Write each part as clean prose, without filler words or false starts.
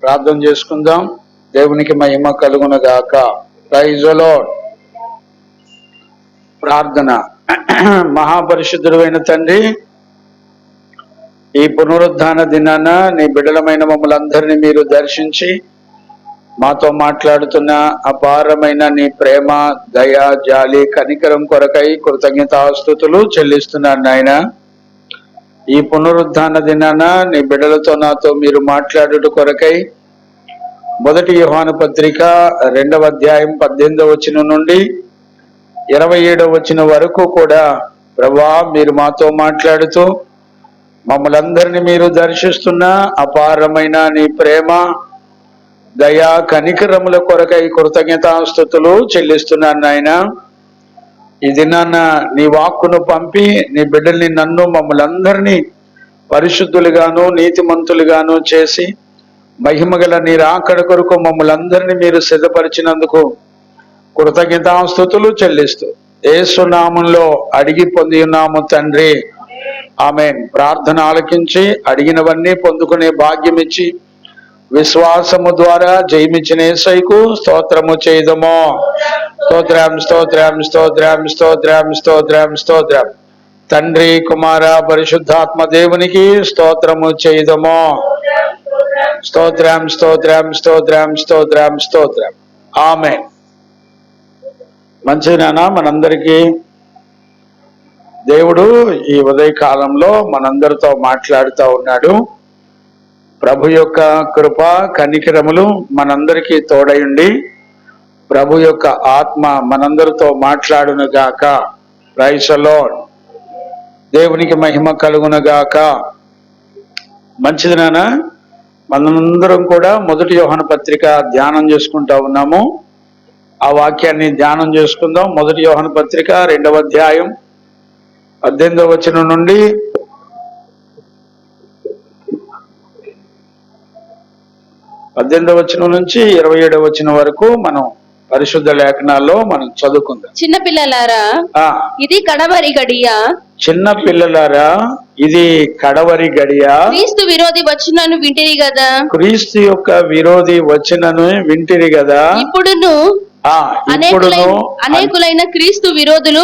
ప్రార్థన చేసుకుందాం. దేవునికి మహిమ కలుగును గాక. Praise the Lord. ప్రార్థన. మహాపరిశుద్ధుడైన తండ్రి, ఈ పునరుద్ధాన దినాన నీ బిడ్డలమైన మమ్మల్ని అందరినీ మీరు దర్శించి మాతో మాట్లాడుతున్న అపారమైన నీ ప్రేమ, దయ, జాలి, కనికరం కొరకై కృతజ్ఞతాస్తుతులు చెల్లిస్తున్నాను నాయన. ఈ పునరుద్ధాన దినాన నీ బిడ్డలతో నాతో మీరు మాట్లాడుట కొరకై 1 యోహాను పత్రిక 2వ అధ్యాయం 18వ వచనం నుండి 27వ వచనం వరకు కూడా ప్రభువా మీరు మాతో మాట్లాడుతూ మమ్మల్ని అందరినీ మీరు దర్శిస్తున్న అపారమైన నీ ప్రేమ, దయా, కనికరముల కొరకై కృతజ్ఞతాస్తుతులు చెల్లిస్తున్నాను నాయన. ఈ దినాన నీ వాక్కును పంపి నీ బిడ్డల్ని, నన్ను, మమ్మల్ని అందరినీ పరిశుద్ధులుగాను నీతిమంతులుగాను చేసి మహిమగల నీ రాకడ కొరకు మమ్మల్ని అందరినీ మీరు సిద్ధపరిచినందుకు కృతజ్ఞతాస్తుతులు చెల్లిస్తూ యేసు నామములో అడిగి పొంది ఉన్నాము తండ్రి, ఆమేన్. ప్రార్థన ఆలకించి అడిగినవన్నీ పొందుకునే భాగ్యం ఇచ్చి విశ్వాసము ద్వారా జయమిచ్చిన యేసయ్యకు స్తోత్రము చేయుదము. స్తోత్రం స్తోత్రం స్తోత్రం స్తోత్రం స్తోత్రం స్తోత్రం. తండ్రి, కుమార, పరిశుద్ధాత్మ దేవునికి స్తోత్రము చేయుదము. స్తోత్రం స్తోత్రం స్తోత్రం స్తోత్రం స్తోత్రం. ఆమేన్. మంచిదేనా? మనందరికీ దేవుడు ఈ ఉదయకాలంలో మనందరితో మాట్లాడుతూ ఉన్నాడు. ప్రభు యొక్క కృప, కనికరములు మనందరికీ తోడయుండి ప్రభు యొక్క ఆత్మ మనందరితో మాట్లాడును గాక. Praise the Lord. దేవునికి మహిమ కలుగును గాక. మంచిదినా? మనందరం కూడా 1 యోహాను పత్రిక ధ్యానం చేసుకుంటా ఉన్నాము. ఆ వాక్యాన్ని ధ్యానం చేసుకుందాం. 1 యోహాను పత్రిక 2వ అధ్యాయం 18వ వచనం నుండి 18వ వచనం నుంచి 27వ వచనం వరకు మనం పరిశుద్ధ లేఖనాల్లో మనం చదువుకుందాం. చిన్న పిల్లలారా, ఇది కడవరి గడియ. చిన్న పిల్లలారా, ఇది కడవరి గడియ. క్రీస్తు విరోధి వచ్చినను వింటిరి గదా. క్రీస్తు యొక్క విరోధి వచ్చినను వింటిరి గదా. ఇప్పుడును అనేకులైన క్రీస్తు విరోధులు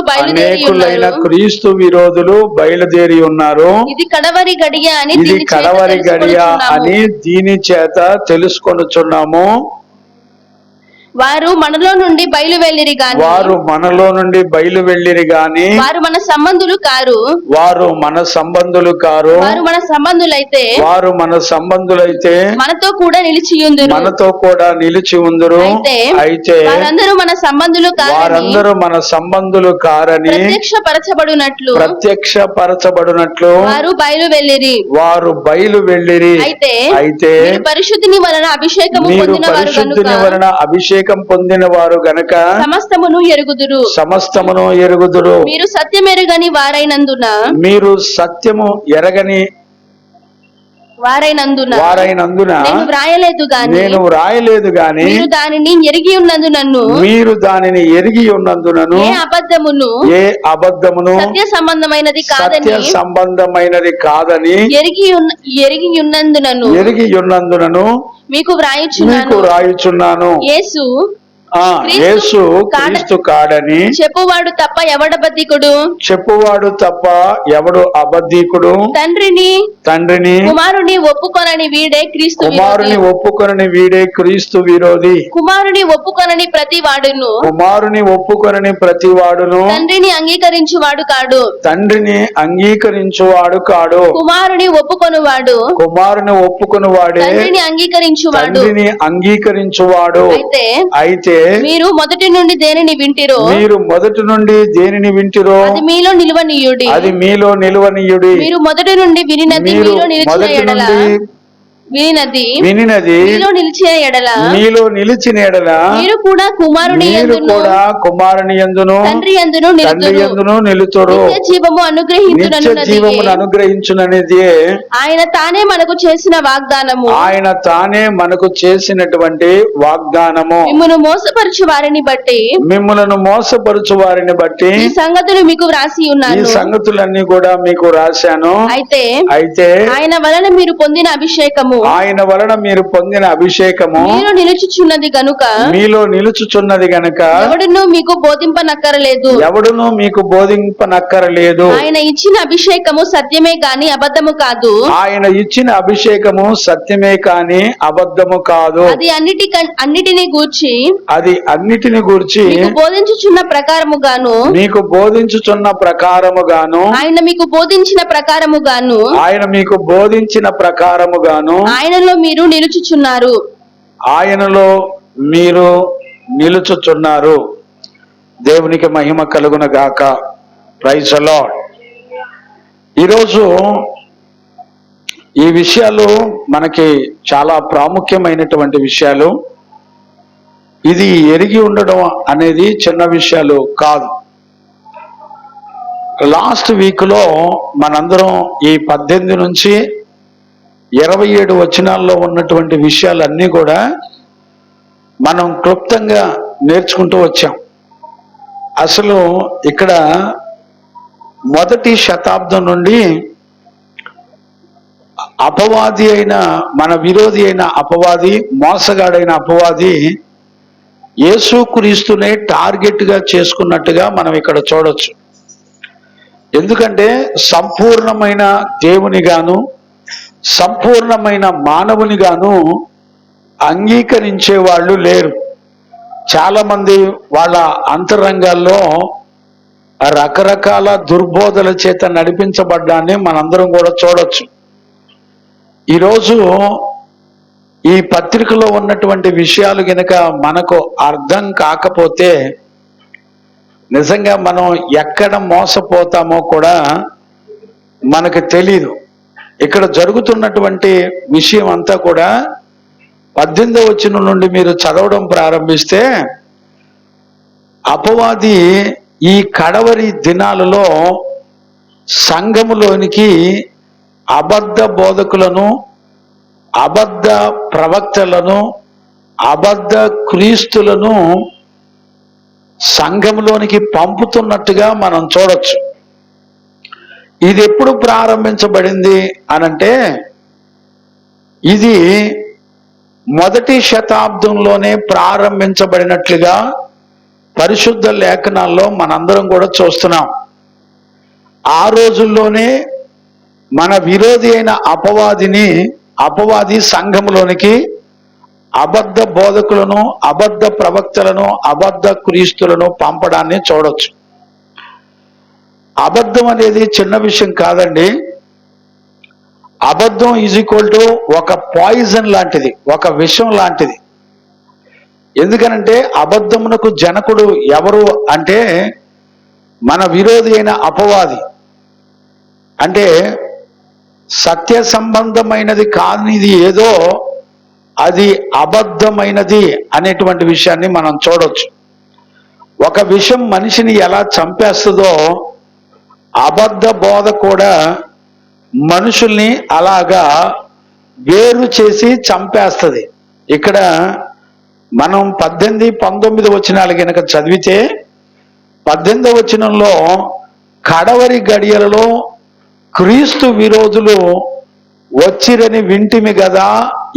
బయలుదేరి ఉన్నారు. ఇది కడవరి గడియ అని దీని చేత తెలుసుకొనుచున్నాము. వారు మనలో నుండి బయలువెళ్ళిరి గాని వారు మన సంబంధులు కారు. వారు మన సంబంధులైతే మనతో కూడా నిలిచి ఉందురు. అయితే వారందరూ మన సంబంధులు కారని ప్రత్యక్షపరచబడినట్లు వారు బయలువెళ్ళిరి. అయితే పరిశుద్ధిని వలన అభిషేకము అభిషేకం పొందిన వారు గనక సమస్తమును ఎరుగుదురు. మీరు సత్యము ఎరగని వారైనందున నేను వ్రాయలేదు గాని మీరు దానిని ఎరిగి ఉన్నందునను ఏ అబద్ధమును సత్య సంబంధమైనది కాదని ఎరిగి ఉన్నందునను మీకు వ్రాయుచున్నాను. యేసు క్రీస్తు కాడని చెప్పువాడు తప్ప ఎవడు అబద్ధికుడు. తండ్రిని కుమారుని ఒప్పుకొనని వీడే క్రీస్తు విరోధి. కుమారుని ఒప్పుకొనని ప్రతివాడును తండ్రిని అంగీకరించువాడు కాడు. కుమారుని ఒప్పుకొనువాడే తండ్రిని అంగీకరించువాడు. అయితే మీరు మొదటి నుండి దేనిని వింటిరో అది మీలో నిలువనీయుడి. మీరు మొదటి నుండి వినినది మీలో నిలిచిన ఎడల మీరు కూడా కుమారుని యందును తండ్రి యందును నిలుతురు. జీవము అనుగ్రహించుననేది ఆయన తానే మనకు చేసినటువంటి వాగ్దానము. మిమ్ములను మోసపరచు వారిని బట్టి ఈ సంగతులు మీకు వ్రాసి ఉన్నాను. ఈ సంగతులన్నీ కూడా మీకు రాశాను. అయితే ఆయన వలన మీరు పొందిన అభిషేకము ఆయన వలన మీరు పొందిన అభిషేకము మీలో నిలుచుచున్నది గనుక మీలో నిలుచుచున్నది గనుక ఎవడును మీకు బోధింపనక్కరలేదు. ఎవడును మీకు బోధింపనక్కరలేదు. ఆయన ఇచ్చిన అభిషేకము సత్యమే గాని అబద్ధము కాదు. ఆయన ఇచ్చిన అభిషేకము సత్యమే కాని అబద్ధము కాదు. అది అన్నిటిని గూర్చి మీకు బోధించుచున్న ప్రకారముగాను ఆయన మీకు బోధించిన ప్రకారముగాను ఆయనలో మీరు నిలుచుచున్నారు. దేవునికి మహిమ కలుగున గాక. Praise the Lord. ఈరోజు ఈ విషయాలు మనకి చాలా ప్రాముఖ్యమైనటువంటి విషయాలు. ఇది ఎరిగి ఉండడం అనేది చిన్న విషయాలు కాదు. లాస్ట్ వీక్ లో మనందరం ఈ 18 నుంచి 27 వచనాల్లో ఉన్నటువంటి విషయాలన్నీ కూడా మనం క్లుప్తంగా నేర్చుకుంటూ వచ్చాం. అసలు ఇక్కడ మొదటి శతాబ్దం నుండి అపవాది అయిన మన విరోధి అయిన అపవాది, మోసగాడైన అపవాది యేసుక్రీస్తునే టార్గెట్ గా చేసుకున్నట్టుగా మనం ఇక్కడ చూడొచ్చు. ఎందుకంటే సంపూర్ణమైన దేవునిగాను సంపూర్ణమైన మానవునిగాను అంగీకరించే వాళ్ళు లేరు. చాలా మంది వాళ్ళ అంతరంగాల్లో రకరకాల దుర్బోధల చేత నడిపించబడ్డాన్ని మనందరం కూడా చూడొచ్చు. ఈరోజు ఈ పత్రికలో ఉన్నటువంటి విషయాలు గనక మనకు అర్థం కాకపోతే నిజంగా మనం ఎక్కడ మోసపోతామో కూడా మనకు తెలీదు. ఇక్కడ జరుగుతున్నటువంటి విషయం అంతా కూడా 18వ వచనం నుండి మీరు చదవడం ప్రారంభిస్తే అపవాది ఈ కడవరి దినాలలో సంఘములోనికి అబద్ధ బోధకులను, అబద్ధ ప్రవక్తలను, అబద్ధ క్రీస్తులను సంఘంలోనికి పంపుతున్నట్టుగా మనం చూడొచ్చు. ఇది ఎప్పుడు ప్రారంభించబడింది అనంటే ఇది మొదటి శతాబ్దంలోనే ప్రారంభించబడినట్లుగా పరిశుద్ధ లేఖనాల్లో మనందరం కూడా చూస్తున్నాం. ఆ రోజుల్లోనే మన విరోధి అయిన అపవాది సంఘములోనికి అబద్ధ బోధకులను, అబద్ధ ప్రవక్తలను, అబద్ధ క్రీస్తులను పంపడాన్ని చూడొచ్చు. అబద్ధం అనేది చిన్న విషయం కాదండి. అబద్ధం ఈజ్ ఈక్వల్ టు ఒక పాయిజన్ లాంటిది, ఒక విషం లాంటిది. ఎందుకనంటే అబద్ధమునకు జనకుడు ఎవరు అంటే మన విరోధి అయిన అపవాది. అంటే సత్య సంబంధమైనది కానిది ఏదో అది అబద్ధమైనది అనేటువంటి విషయాన్ని మనం చూడొచ్చు. ఒక విషయం మనిషిని ఎలా చంపేస్తుందో అబద్ధ బోధ కూడా మనుషుల్ని అలాగా వేరు చేసి చంపేస్తుంది. ఇక్కడ మనం 18, 19 వచనాలు కనుక చదివితే 18వ వచనంలో కడవరి గడియలలో క్రీస్తు విరోధులు వచ్చిరని వింటిమి గదా,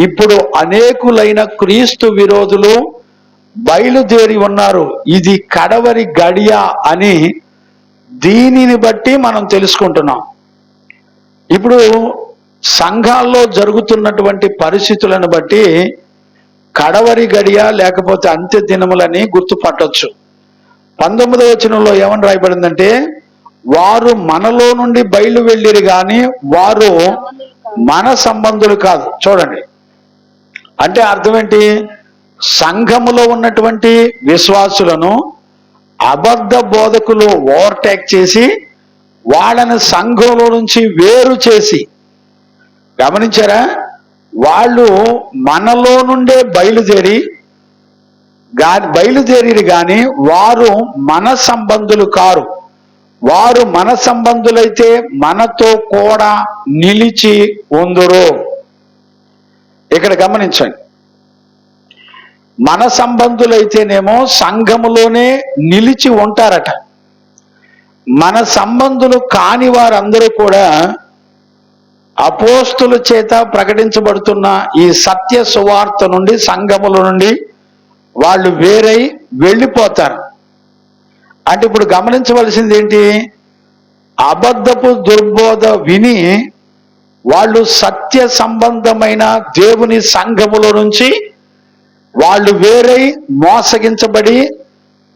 ఇప్పుడు అనేకులైన క్రీస్తు విరోధులు బయలుదేరి ఉన్నారు, ఇది కడవరి గడియ అని దీనిని బట్టి మనం తెలుసుకుంటున్నాం. ఇప్పుడు సంఘాల్లో జరుగుతున్నటువంటి పరిస్థితులను బట్టి కడవరి గడియ లేకపోతే అంత్య దినములని గుర్తుపట్టొచ్చు. 19వ వచనంలో ఏమని రాయబడిందంటే వారు మనలో నుండి బయలు వెళ్ళిరు గాని వారు మన సంబంధులు కాదు. చూడండి, అంటే అర్థం ఏంటి? సంఘములో ఉన్నటువంటి విశ్వాసులను అబద్ధ బోధకులు ఓవర్టేక్ చేసి వాళ్ళని సంఘంలో నుంచి వేరు చేసి, గమనించారా? వాళ్ళు మనలో నుండే బయలుదేరి గాని వారు మన సంబంధులు కారు. వారు మన సంబంధులైతే మనతో కూడా నిలిచి ఉందురు. ఇక్కడ గమనించండి, మన సంబంధులైతేనేమో సంఘములోనే నిలిచి ఉంటారట. మన సంబంధులు కాని వారందరూ కూడా అపోస్తుల చేత ప్రకటించబడుతున్న ఈ సత్య సువార్త నుండి, సంఘముల నుండి వాళ్ళు వేరై వెళ్ళిపోతారు. అంటే ఇప్పుడు గమనించవలసింది ఏంటి? అబద్ధపు దుర్బోధ విని వాళ్ళు సత్య సంబంధమైన దేవుని సంఘములో నుంచి వాళ్ళు వేరై మోసగించబడి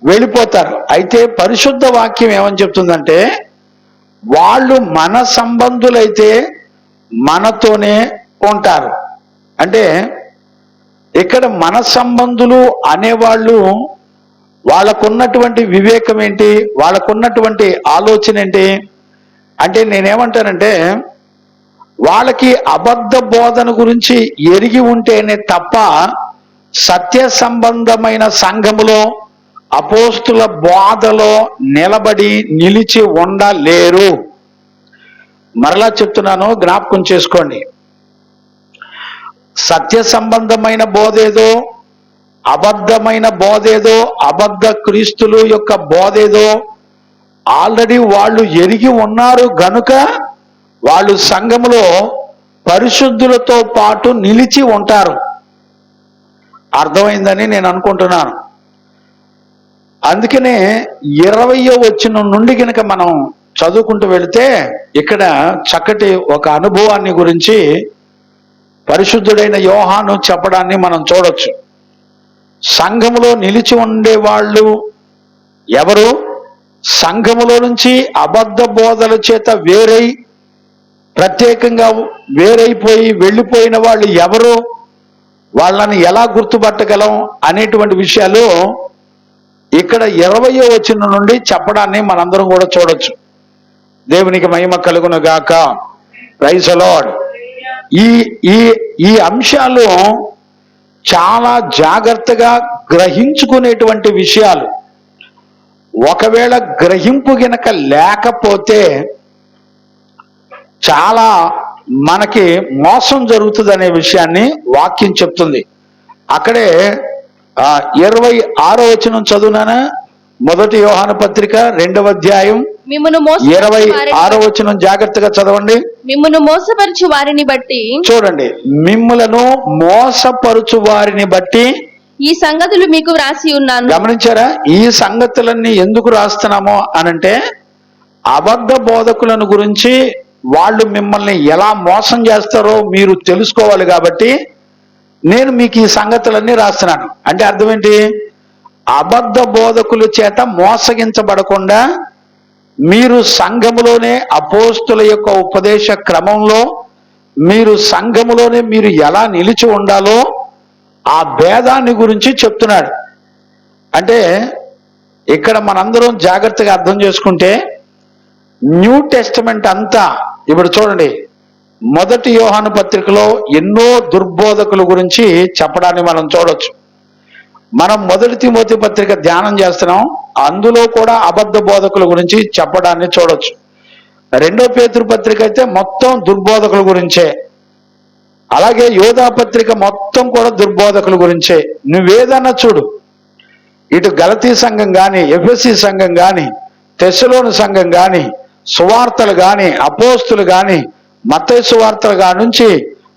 వెళ్ళిపోతారు. అయితే పరిశుద్ధ వాక్యం ఏమని చెప్తుందంటే, వాళ్ళు మన సంబంధులైతే మనతోనే ఉంటారు. అంటే ఇక్కడ మన సంబంధులు అనేవాళ్ళు వాళ్ళకున్నటువంటి వివేకం ఏంటి, వాళ్ళకున్నటువంటి ఆలోచన ఏంటి అంటే, నేనేమంటానంటే వాళ్ళకి అబద్ధ బోధన గురించి ఎరిగి ఉంటేనే తప్ప సత్య సంబంధమైన సంఘములో అపోస్తుల బోధలో నిలిచి ఉండలేరు. మరలా చెప్తున్నాను, జ్ఞాపకం చేసుకోండి. సత్య సంబంధమైన బోధేదో, అబద్ధమైన బోధేదో, అబద్ధ క్రీస్తులు యొక్క బోధేదో ఆల్రెడీ వాళ్ళు ఎరిగి ఉన్నారు గనుక వాళ్ళు సంఘములో పరిశుద్ధులతో పాటు నిలిచి ఉంటారు. అర్థమైందని నేను అనుకుంటున్నాను. అందుకనే 20వ వచనం నుండి గనక మనం చదువుకుంటూ వెళితే ఇక్కడ చక్కటి ఒక అనుభవాన్ని గురించి పరిశుద్ధుడైన యోహాను చెప్పడాన్ని మనం చూడొచ్చు. సంఘములో నిలిచి ఉండే వాళ్ళు ఎవరు? సంఘములో నుంచి అబద్ధ బోధల చేత ప్రత్యేకంగా వేరైపోయి వెళ్ళిపోయిన వాళ్ళు ఎవరు, వాళ్ళని ఎలా గుర్తుపట్టగలం అనేటువంటి విషయాలు ఇక్కడ 20వ వచనం నుండి చెప్పడాన్ని మనందరం కూడా చూడొచ్చు. దేవునికి మహిమ కలుగును గాక. Praise the Lord. ఈ అంశాలు చాలా జాగ్రత్తగా గ్రహించుకునేటువంటి విషయాలు. ఒకవేళ గ్రహింపు గనక లేకపోతే చాలా మనకి మోసం జరుగుతుంది అనే విషయాన్ని వాక్యం చెప్తుంది. అక్కడే 26వ వచనం చదువునానా? 1 యోహాను పత్రిక 2వ అధ్యాయం 26వ వచనం జాగ్రత్తగా చదవండి. మిమ్మును మోసపరచు వారిని బట్టి, చూడండి, మిమ్ములను మోసపరచు వారిని బట్టి ఈ సంగతులు మీకు వ్రాసి ఉన్నాను. గమనించారా? ఈ సంగతులన్నీ ఎందుకు రాస్తున్నామో అనంటే, అబద్ధ బోధకులను గురించి వాళ్ళు మిమ్మల్ని ఎలా మోసం చేస్తారో మీరు తెలుసుకోవాలి కాబట్టి నేను మీకు ఈ సంగతులన్నీ రాస్తున్నాను. అంటే అర్థం ఏంటి? అబద్ధ బోధకుల చేత మోసగించబడకుండా మీరు సంఘములోనే అపోస్తుల యొక్క ఉపదేశ క్రమంలో మీరు సంఘములోనే మీరు ఎలా నిలిచి ఉండాలో ఆ భేదాన్ని గురించి చెప్తున్నాడు. అంటే ఇక్కడ మనందరం జాగ్రత్తగా అర్థం చేసుకుంటే న్యూ టెస్టమెంట్ అంతా ఇప్పుడు చూడండి, 1 యోహాను పత్రికలో ఎన్నో దుర్బోధకుల గురించి చెప్పడాన్ని మనం చూడొచ్చు. మనం 1 తిమోతి పత్రిక ధ్యానం చేస్తున్నాం, అందులో కూడా అబద్ధ బోధకుల గురించి చెప్పడాన్ని చూడొచ్చు. 2 పేతురు పత్రిక అయితే మొత్తం దుర్బోధకుల గురించే. అలాగే యోధా పత్రిక మొత్తం కూడా దుర్బోధకుల గురించే. నువ్వేదన్నా చూడు, ఇటు గలతీ సంఘం కానీ, ఎఫెసీ సంఘం కానీ, తెస్సలోని సంఘం కానీ, సువార్తలు కానీ, అపోస్తులు కానీ, మత్తయి సువార్తలు కాడి నుంచి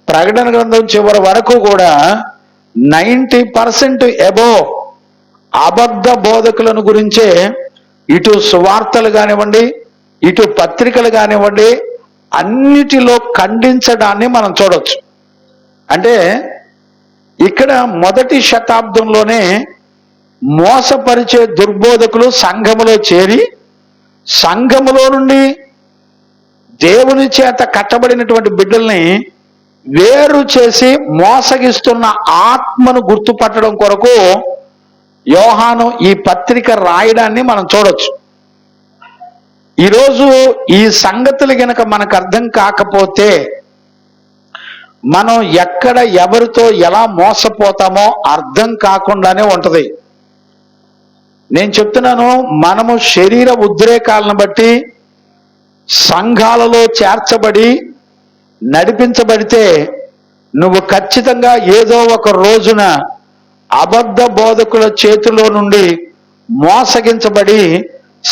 ప్రకటన గ్రంథం చివరి వరకు కూడా 90% అబోవ్ అబద్ధ బోధకులను గురించే ఇటు సువార్తలు కానివ్వండి, ఇటు పత్రికలు కానివ్వండి, అన్నిటిలో ఖండించడాన్ని మనం చూడొచ్చు. అంటే ఇక్కడ 1వ శతాబ్దంలోనే మోసపరిచే దుర్బోధకులు సంఘములో చేరి సంఘములో నుండి దేవుని చేత కట్టబడినటువంటి బిడ్డల్ని వేరు చేసి మోసగిస్తున్న ఆత్మను గుర్తుపట్టడం కొరకు యోహాను ఈ పత్రిక రాయడాన్ని మనం చూడొచ్చు. ఈరోజు ఈ సంగతులు గనక మనకు అర్థం కాకపోతే మనం ఎక్కడ ఎవరితో ఎలా మోసపోతామో అర్థం కాకుండానే ఉంటది. నేను చెప్తున్నాను, మనము శరీర ఉద్రేకాలను బట్టి సంఘాలలో చేర్చబడి నడిపించబడితే నువ్వు ఖచ్చితంగా ఏదో ఒక రోజున అబద్ధ బోధకుల చేతిలో నుండి మోసగించబడి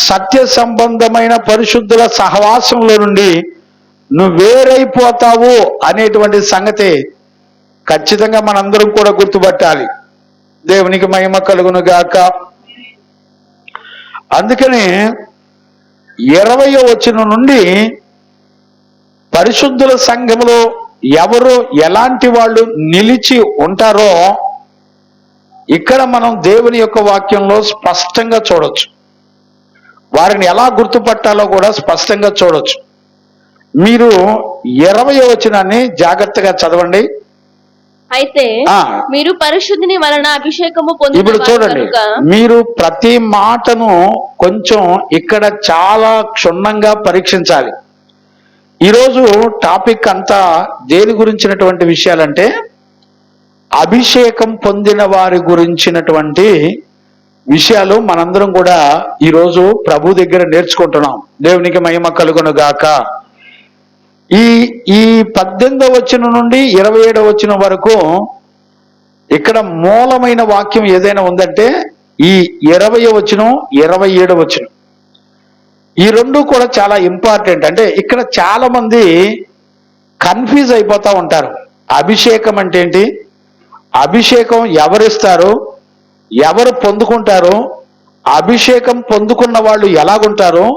సత్య సంబంధమైన పరిశుద్ధుల సహవాసంలో నుండి నువ్వు వేరైపోతావు అనేటువంటి సంగతి ఖచ్చితంగా మనందరం కూడా గుర్తుపట్టాలి. దేవునికి మహిమ కలుగును గాక. అందుకని 20వ వచనం నుండి పరిశుద్ధుల సంఘములో ఎవరు ఎలాంటి వాళ్ళు నిలిచి ఉంటారో ఇక్కడ మనం దేవుని యొక్క వాక్యంలో స్పష్టంగా చూడొచ్చు. వారిని ఎలా గుర్తుపట్టాలో కూడా స్పష్టంగా చూడొచ్చు. మీరు 20వ వచనాన్ని జాగ్రత్తగా చదవండి. అయితే మీరు పరిశుద్ధిని వలన అభిషేకము పొందిన ఇప్పుడు చూడండి, మీరు ప్రతి మాటను కొంచెం ఇక్కడ చాలా క్షుణ్ణంగా పరీక్షించాలి. ఈరోజు టాపిక్ అంతా దేని గురించినటువంటి విషయాలంటే అభిషేకం పొందిన వారి గురించినటువంటి విషయాలు మనందరం కూడా ఈరోజు ప్రభు దగ్గర నేర్చుకుంటున్నాం. దేవునికి మహిమ కలుగును గాక. ఈ 18వ వచనం నుండి 27వ వచనం వరకు ఇక్కడ మూలమైన వాక్యం ఏదైనా ఉందంటే ఈ 20వ వచనం 27వ వచనం. ఈ రెండు కూడా చాలా ఇంపార్టెంట్. అంటే ఇక్కడ చాలా మంది కన్ఫ్యూజ్ అయిపోతా ఉంటారు. అభిషేకం అంటే ఏంటి, అభిషేకం ఎవరిస్తారు, ఎవరు పొందుకుంటారు, అభిషేకం పొందుకున్న వాళ్ళు ఎలాగుంటారు,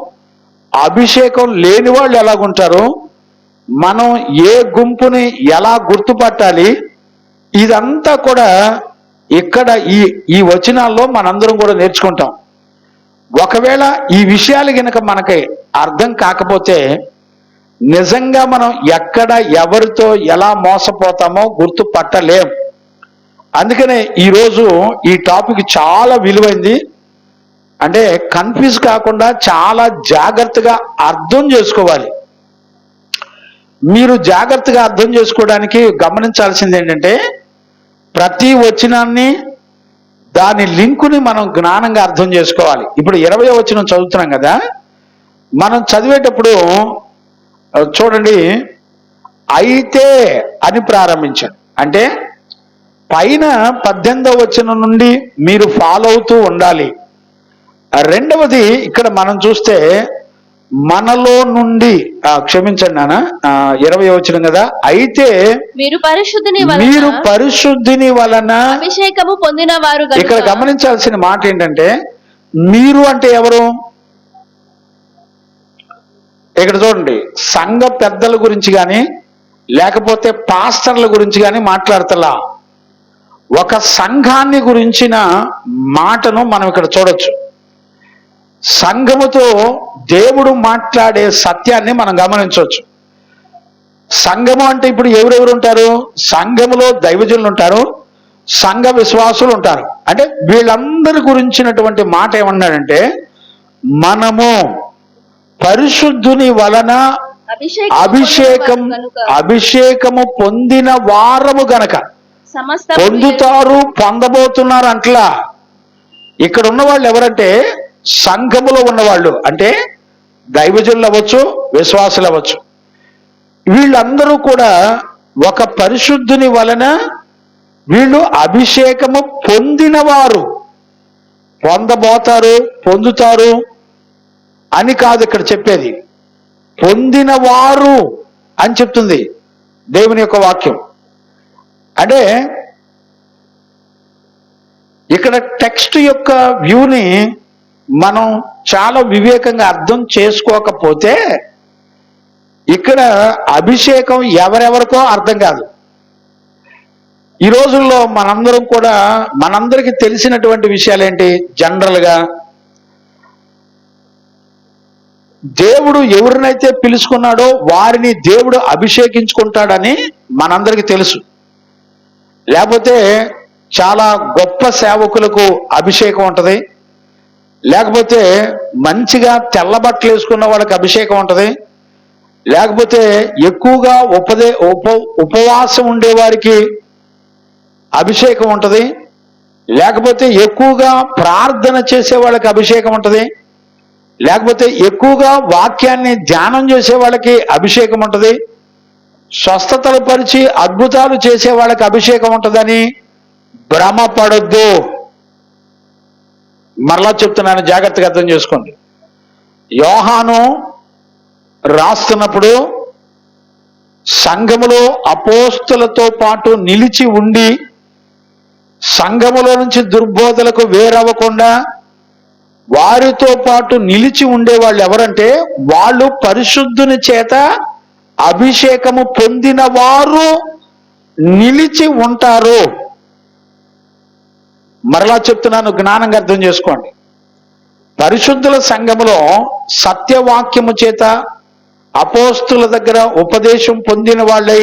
అభిషేకం లేని వాళ్ళు ఎలాగుంటారు, మనం ఏ గుంపుని ఎలా గుర్తుపట్టాలి, ఇదంతా కూడా ఇక్కడ ఈ వచనాల్లో మనందరం కూడా నేర్చుకుంటాం. ఒకవేళ ఈ విషయాలు గనక మనకి అర్థం కాకపోతే నిజంగా మనం ఎక్కడ ఎవరితో ఎలా మోసపోతామో గుర్తుపట్టలేం. అందుకనే ఈరోజు ఈ టాపిక్ చాలా విలువైంది. అంటే కన్ఫ్యూజ్ కాకుండా చాలా జాగ్రత్తగా అర్థం చేసుకోవాలి. మీరు జాగ్రత్తగా అర్థం చేసుకోవడానికి గమనించాల్సింది ఏంటంటే ప్రతి వచనాన్ని దాని లింకుని మనం జ్ఞానంగా అర్థం చేసుకోవాలి. ఇప్పుడు 20వ వచనం చదువుతున్నాం కదా, మనం చదివేటప్పుడు చూడండి, అయితే అని ప్రారంభించాను. అంటే పైన 18వ వచనం నుండి మీరు ఫాలో అవుతూ ఉండాలి. రెండవది ఇక్కడ మనం చూస్తే మనలో నుండి క్షమించండి నాన్న, 20వ వచనం కదా, అయితే మీరు పరిశుద్ధిని వలన అభిషేకము పొందిన వారు. ఇక్కడ గమనించాల్సిన మాట ఏంటంటే మీరు అంటే ఎవరు? ఇక్కడ చూడండి, సంఘ పెద్దల గురించి కానీ లేకపోతే పాస్టర్ల గురించి కానీ మాట్లాడతలా, ఒక సంఘాన్ని గురించిన మాటను మనం ఇక్కడ చూడొచ్చు. సంఘముతో దేవుడు మాట్లాడే సత్యాన్ని మనం గమనించవచ్చు. సంఘము అంటే ఇప్పుడు ఎవరెవరు ఉంటారు? సంఘములో దైవజనులు ఉంటారు, సంఘ విశ్వాసులు ఉంటారు. అంటే వీళ్ళందరి గురించినటువంటి మాట ఏమన్నాడంటే మనము పరిశుద్ధుని వలన అభిషేకము పొందిన వారము గనక పొందుతారు, పొందబోతున్నారు అంట్లా. ఇక్కడ ఉన్న వాళ్ళు ఎవరంటే సంఘములో ఉన్నవాళ్ళు, అంటే దైవజనులు అవ్వచ్చు, విశ్వాసులు అవ్వచ్చు. వీళ్ళందరూ కూడా ఒక పరిశుద్ధుని వలన వీళ్ళు అభిషేకము పొందినవారు, పొందబోతారు, పొందుతారు అని కాదు ఇక్కడ చెప్పేది, పొందినవారు అని చెప్తుంది దేవుని యొక్క వాక్యం. అంటే ఇక్కడ టెక్స్ట్ యొక్క వ్యూని మనం చాలా వివేకంగా అర్థం చేసుకోకపోతే ఇక్కడ అభిషేకం ఎవరెవరికో అర్థం కాదు. ఈ రోజుల్లో మనందరం కూడా మనందరికీ తెలిసినటువంటి విషయాలు ఏంటి? జనరల్గా దేవుడు ఎవరినైతే పిలుచుకున్నాడో వారిని దేవుడు అభిషేకించుకుంటాడని మనందరికీ తెలుసు. లేకపోతే చాలా గొప్ప సేవకులకు అభిషేకం ఉంటుంది, లేకపోతే మంచిగా తెల్ల బట్టలు వేసుకున్న వాళ్ళకి అభిషేకం ఉంటుంది, లేకపోతే ఎక్కువగా ఉపవాసం ఉండేవారికి అభిషేకం ఉంటుంది, లేకపోతే ఎక్కువగా ప్రార్థన చేసే వాళ్ళకి అభిషేకం ఉంటుంది, లేకపోతే ఎక్కువగా వాక్యాన్ని ధ్యానం చేసే వాళ్ళకి అభిషేకం ఉంటుంది, స్వస్థతలు పరిచి అద్భుతాలు చేసే వాళ్ళకి అభిషేకం ఉంటుందని భ్రమపడొద్దు. మరలా చెప్తున్నాను, జాగ్రత్తగా అర్థం చేసుకోండి. యోహాను రాస్తున్నప్పుడు సంఘములో అపోస్తులతో పాటు నిలిచి ఉండి సంఘములో నుంచి దుర్బోధలకు వేరవ్వకుండా వారితో పాటు నిలిచి ఉండే వాళ్ళు ఎవరంటే వాళ్ళు పరిశుద్ధుని చేత అభిషేకము పొందిన వారు నిలిచి ఉంటారు. మరలా చెప్తున్నాను, జ్ఞానంగా అర్థం చేసుకోండి. పరిశుద్ధుల సంఘములో సత్యవాక్యము చేత అపోస్తుల దగ్గర ఉపదేశం పొందిన వాళ్ళై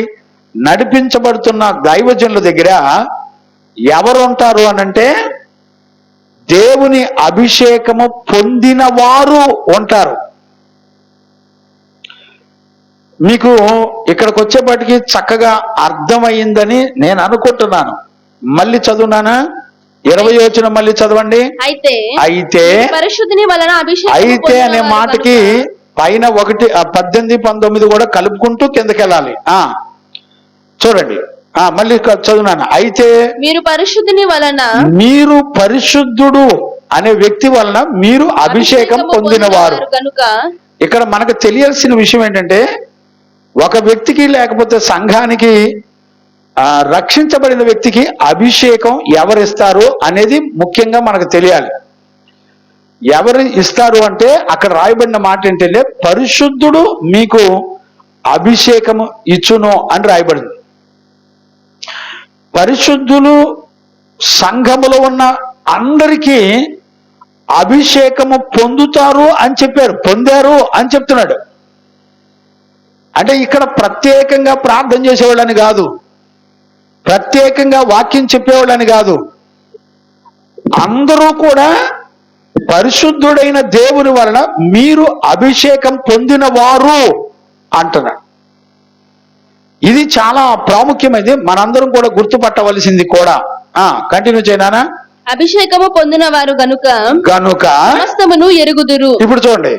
నడిపించబడుతున్న దైవజనుల దగ్గర ఎవరు ఉంటారు అనంటే దేవుని అభిషేకము పొందిన వారు ఉంటారు. మీకు ఇక్కడికి వచ్చేప్పటికి చక్కగా అర్థమైందని నేను అనుకుంటున్నాను. మళ్ళీ చదువునానా? 20వ వచనం మళ్ళీ చదవండి. అయితే పరిశుద్ధుని వలన అభిషేకము అయితే అనే మాటకి పైన 18, 19 కూడా కలుపుకుంటూ కిందకి వెళ్ళాలి. చూడండి, మళ్ళీ చదువునాను. అయితే మీరు పరిశుద్ధుని వలన, మీరు పరిశుద్ధుడు అనే వ్యక్తి వలన మీరు అభిషేకం పొందినవారు కనుక. ఇక్కడ మనకు తెలియాల్సిన విషయం ఏంటంటే ఒక వ్యక్తికి లేకపోతే సంఘానికి రక్షించబడిన వ్యక్తికి అభిషేకం ఎవరిస్తారు అనేది ముఖ్యంగా మనకు తెలియాలి. ఎవరు ఇస్తారు అంటే అక్కడ రాయబడిన మాట ఏంటంటే పరిశుద్ధుడు మీకు అభిషేకము ఇచ్చును అని రాయబడింది. పరిశుద్ధులు సంఘములో ఉన్న అందరికీ అభిషేకము పొందుతారు అని చెప్పారు, పొందారు అని చెప్తున్నాడు. అంటే ఇక్కడ ప్రత్యేకంగా ప్రార్థన చేసేవాళ్ళని కాదు, ప్రత్యేకంగా వాక్యం చెప్పేవాళ్ళని కాదు, అందరూ కూడా పరిశుద్ధుడైన దేవుని వలన మీరు అభిషేకం పొందిన వారు అంటున్నాడు. ఇది చాలా ప్రాముఖ్యమైనది, మనందరం కూడా గుర్తుపట్టవలసింది కూడా. కంటిన్యూ చేయనా? అభిషేకము పొందిన వారు గనుక సమస్తమును ఎరుగుదురు. ఇప్పుడు చూడండి,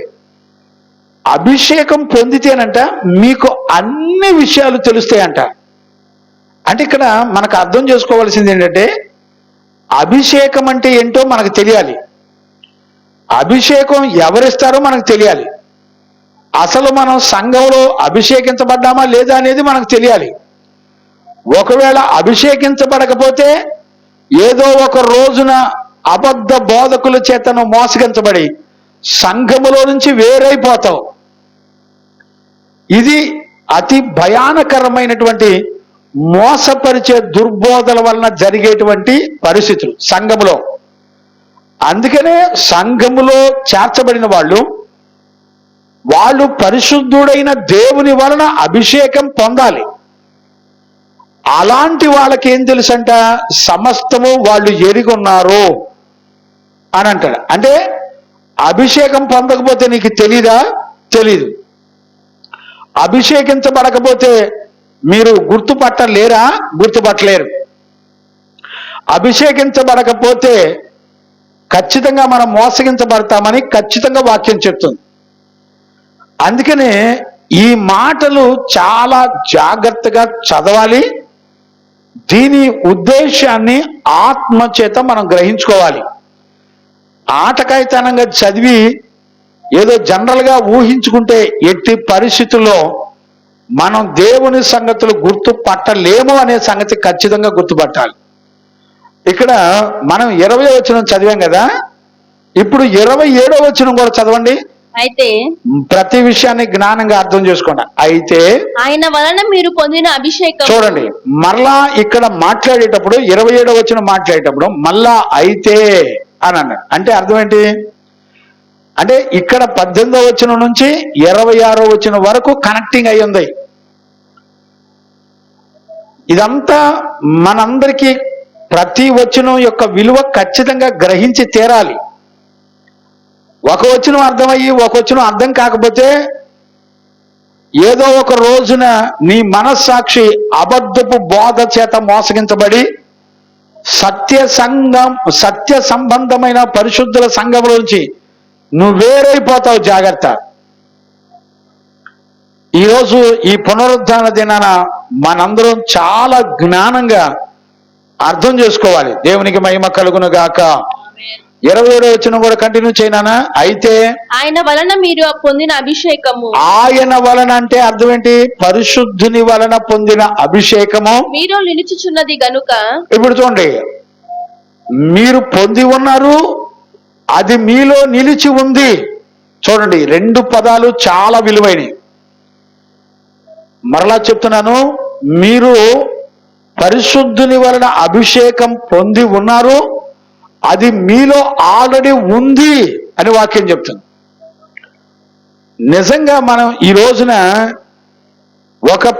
అభిషేకం పొందితేనంట మీకు అన్ని విషయాలు తెలుస్తాయంట. అంటే ఇక్కడ మనకు అర్థం చేసుకోవాల్సింది ఏంటంటే అభిషేకం అంటే ఏంటో మనకు తెలియాలి, అభిషేకం ఎవరిస్తారో మనకు తెలియాలి, అసలు మనం సంఘంలో అభిషేకించబడ్డామా లేదా అనేది మనకు తెలియాలి. ఒకవేళ అభిషేకించబడకపోతే ఏదో ఒక రోజున అబద్ధ బోధకుల చేతను మోసగించబడి సంఘములో నుంచి వేరైపోతావు. ఇది అతి భయానకరమైనటువంటి మోసపరిచే దుర్బోధల వలన జరిగేటువంటి పరిస్థితులు సంఘములో. అందుకనే సంఘములో చేర్చబడిన వాళ్ళు పరిశుద్ధుడైన దేవుని వలన అభిషేకం పొందాలి. అలాంటి వాళ్ళకి ఏం తెలుసంట, సమస్తము వాళ్ళు ఎరిగొన్నారు అని అంటాడు. అంటే అభిషేకం పొందకపోతే నీకు తెలీదా? తెలీదు. అభిషేకించబడకపోతే మీరు గుర్తుపట్టలేరా? గుర్తుపట్టలేరు. అభిషేకించబడకపోతే ఖచ్చితంగా మనం మోసగించబడతామని ఖచ్చితంగా వాక్యం చెప్తుంది. అందుకనే ఈ మాటలు చాలా జాగ్రత్తగా చదవాలి. దీని ఉద్దేశాన్ని ఆత్మచేత మనం గ్రహించుకోవాలి. ఆటకాయితనంగా చదివి ఏదో జనరల్గా ఊహించుకుంటే ఎట్టి పరిస్థితుల్లో మనం దేవుని సంగతులు గుర్తుపట్టలేము అనే సంగతి ఖచ్చితంగా గుర్తుపట్టాలి. ఇక్కడ మనం 20వ వచనం చదివాం కదా, ఇప్పుడు 27వ వచనం కూడా చదవండి. అయితే ప్రతి విషయాన్ని జ్ఞానంగా అర్థం చేసుకోండి. అయితే ఆయన వలన మీరు పొందిన అభిషేకం. చూడండి, మరలా ఇక్కడ మాట్లాడేటప్పుడు 27వ వచనం మాట్లాడేటప్పుడు మళ్ళా అయితే అని అన్నాడు. అంటే అర్థం ఏంటి అంటే ఇక్కడ 18వ వచనం నుంచి 26వ వచనం వరకు కనెక్టింగ్ అయి ఉంది. ఇదంతా మనందరికీ ప్రతి వచనం యొక్క విలువ ఖచ్చితంగా గ్రహించి తీరాలి. ఒక వచనం అర్థమయ్యి ఒక వచనం అర్థం కాకపోతే ఏదో ఒక రోజున నీ మనస్సాక్షి అబద్ధపు బోధ చేత మోసగించబడి సత్య సంబంధమైన పరిశుద్ధుల సంఘంలోంచి నువ్వు వేరైపోతావు. జాగ్రత్త. ఈరోజు ఈ పునరుద్ధాన దినాన మనందరం చాలా జ్ఞానంగా అర్థం చేసుకోవాలి. దేవునికి మహిమ కలుగును గాక. 27వ వచనం కూడా కంటిన్యూ చేయనా? అయితే ఆయన వలన మీరు పొందిన అభిషేకము, ఆయన వలన అంటే అర్థం ఏంటి? పరిశుద్ధుని వలన పొందిన అభిషేకము మీరు నిలుచుచున్నది గనుక. ఇప్పుడు చూడండి, మీరు పొంది ఉన్నారు, అది మీలో నిలిచి ఉంది. చూడండి, రెండు పదాలు చాలా విలువైనవి. మరలా చెప్తున్నాను, మీరు పరిశుద్ధుని వలన అభిషేకం పొంది ఉన్నారు, అది మీలో ఆల్రెడీ ఉంది అని వాక్యం చెప్తుంది. నిజంగా మనం ఈ రోజున ఒక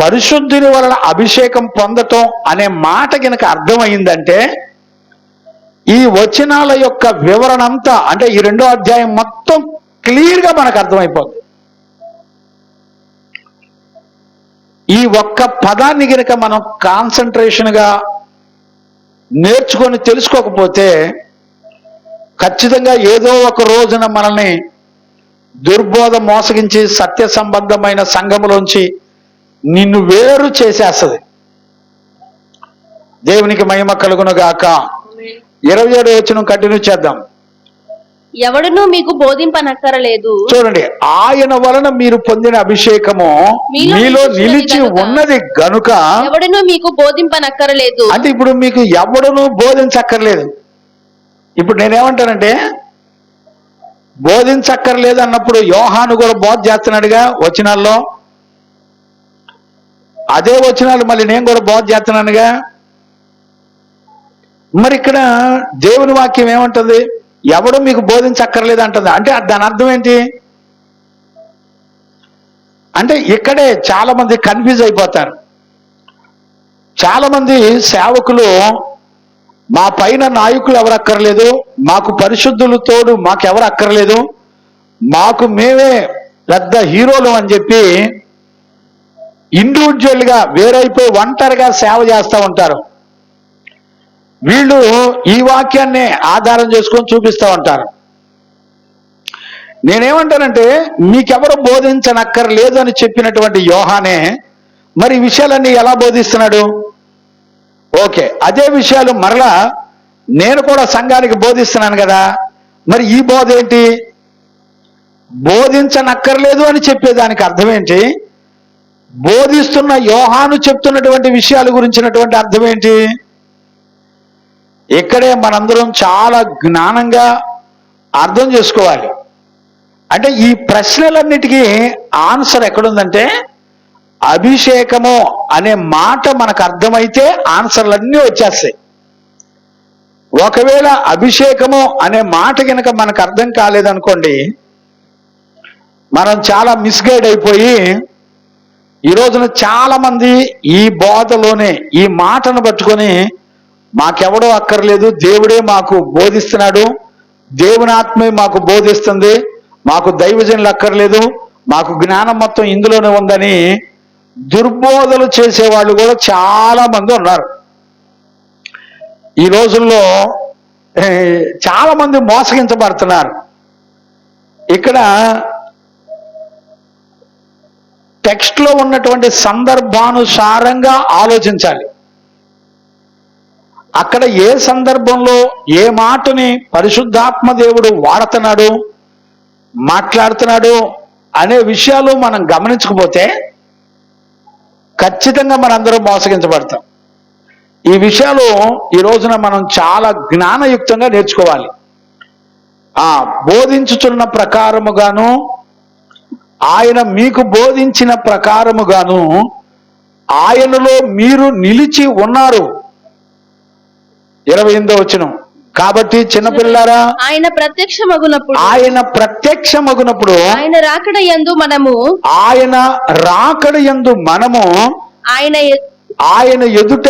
పరిశుద్ధుని వలన అభిషేకం పొందటం అనే మాట కనుక అర్థమైందంటే, ఈ వచనాల యొక్క వివరణ అంతా, అంటే ఈ 2వ అధ్యాయం మొత్తం క్లియర్గా మనకు అర్థమైపోతుంది. ఈ ఒక్క పదాన్ని కనుక మనం కాన్సన్ట్రేషన్గా నేర్చుకొని తెలుసుకోకపోతే ఖచ్చితంగా ఏదో ఒక రోజున మనల్ని దుర్బోధ మోసగించి సత్య సంబంధమైన సంఘములోంచి నిన్ను వేరు చేసేస్తుంది. దేవునికి మహిమ కలుగును గాక. 27వ వచనం కంటిన్యూ చేద్దాం. ఎవడును మీకు బోధింపనక్కరలేదు. చూడండి, ఆయన వలన మీరు పొందిన అభిషేకము మీలో నిలిచి ఉన్నది గనుక ఎవడును మీకు బోధింపనక్కరలేదు. అంటే ఇప్పుడు మీకు ఎవడును బోధించక్కర్లేదు. ఇప్పుడు నేనేమంటానంటే, బోధించక్కర్లేదు అన్నప్పుడు యోహాను కూడా బోధ చేస్తున్నాడుగా వచనాల్లో. అదే వచనాలు మళ్ళీ నేను కూడా బోధ చేస్తున్నానుగా. మరి ఇక్కడ దేవుని వాక్యం ఏమంటుంది? ఎవడు మీకు బోధించక్కర్లేదు అంటుంది. అంటే దాని అర్థం ఏంటి? అంటే ఇక్కడే చాలా మంది కన్ఫ్యూజ్ అయిపోతారు. చాలా మంది సేవకులు, మా పైన నాయకులు ఎవరు అక్కర్లేదు, మాకు పరిశుద్ధులు తోడు మాకెవరు అక్కర్లేదు, మాకు మేమే పెద్ద హీరోలు అని చెప్పి ఇండివిజువల్గా వేరైపోయి ఒంటరిగా సేవ చేస్తూ ఉంటారు. వీళ్ళు ఈ వాక్యాన్ని ఆధారం చేసుకొని చూపిస్తూ ఉంటారు. నేనేమంటానంటే, మీకెవరు బోధించనక్కర్లేదు అని చెప్పినటువంటి యోహానే మరి ఈ విషయాలన్నీ ఎలా బోధిస్తున్నాడు? ఓకే, అదే విషయాలు మరలా నేను కూడా సంఘానికి బోధిస్తున్నాను కదా. మరి ఈ బోధ ఏంటి? బోధించనక్కర్లేదు అని చెప్పేదానికి అర్థం ఏంటి? బోధిస్తున్న యోహాను చెప్తున్నటువంటి విషయాల గురించినటువంటి అర్థం ఏంటి? ఇక్కడే మనందరం చాలా జ్ఞానంగా అర్థం చేసుకోవాలి. అంటే ఈ ప్రశ్నలన్నిటికీ ఆన్సర్ ఎక్కడుందంటే, అభిషేకము అనే మాట మనకు అర్థమైతే ఆన్సర్లన్నీ వచ్చేస్తాయి. ఒకవేళ అభిషేకము అనే మాట కనుక మనకు అర్థం కాలేదనుకోండి, మనం చాలా మిస్గైడ్ అయిపోయి ఈ రోజున చాలా మంది ఈ బోధలోనే ఈ మాటను పట్టుకొని మాకెవడో అక్కర్లేదు, దేవుడే మాకు బోధిస్తున్నాడు, దేవుని ఆత్మే మాకు బోధిస్తుంది, మాకు దైవజనులు అక్కర్లేదు, మాకు జ్ఞానం మొత్తం ఇందులోనే ఉందని దుర్బోధలు చేసేవాళ్ళు కూడా చాలా మంది ఉన్నారు. ఈ రోజుల్లో చాలా మంది మోసగించబడుతున్నారు. ఇక్కడ టెక్స్ట్లో ఉన్నటువంటి సందర్భానుసారంగా ఆలోచించాలి. అక్కడ ఏ సందర్భంలో ఏ మాటని పరిశుద్ధాత్మ దేవుడు వాడుతున్నాడు, మాట్లాడుతున్నాడు అనే విషయాలు మనం గమనించకపోతే ఖచ్చితంగా మనందరం మోసగించబడతాం. ఈ విషయాలు ఈ రోజున మనం చాలా జ్ఞానయుక్తంగా నేర్చుకోవాలి. బోధించుచున్న ప్రకారముగాను, ఆయన మీకు బోధించిన ప్రకారముగాను ఆయనలో మీరు నిలిచి ఉన్నారు. 28వ వచనం. కాబట్టి చిన్నపిల్లారా, ఆయన ప్రత్యక్షమగునప్పుడు ఆయన రాకడ యందు మనము ఆయన ఎదుట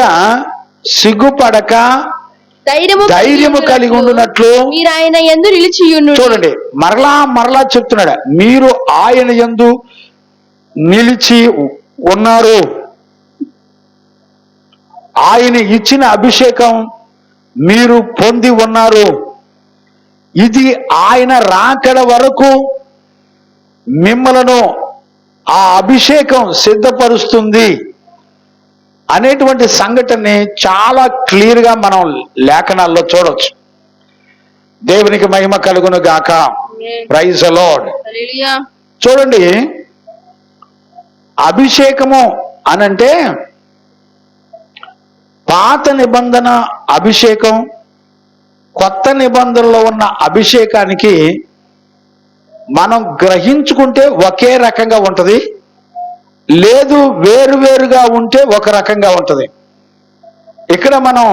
సిగ్గుపడక ధైర్యము కలిగి ఉండునట్లు మీరు ఆయన యందు నిలిచియుండు. చూడండి, మరలా చెప్తున్నాడు, మీరు ఆయన యందు నిలిచి ఉన్నారు. ఆయన ఇచ్చిన అభిషేకం మీరు పొంది ఉన్నారు. ఇది ఆయన రాకడ వరకు మిమ్మలను ఆ అభిషేకం సిద్ధపరుస్తుంది అనేటువంటి సంఘటనని చాలా క్లియర్గా మనం లేఖనాల్లో చూడవచ్చు. దేవునికి మహిమ కలుగును గాక. Praise the Lord. హల్లెలూయా. చూడండి, అభిషేకము అనంటే పాత నిబంధన అభిషేకం, కొత్త నిబంధనలో ఉన్న అభిషేకానికి మనం గ్రహించుకుంటే ఒకే రకంగా ఉంటది, లేదు వేరువేరుగా ఉంటే ఒక రకంగా ఉంటది. ఇక్కడ మనం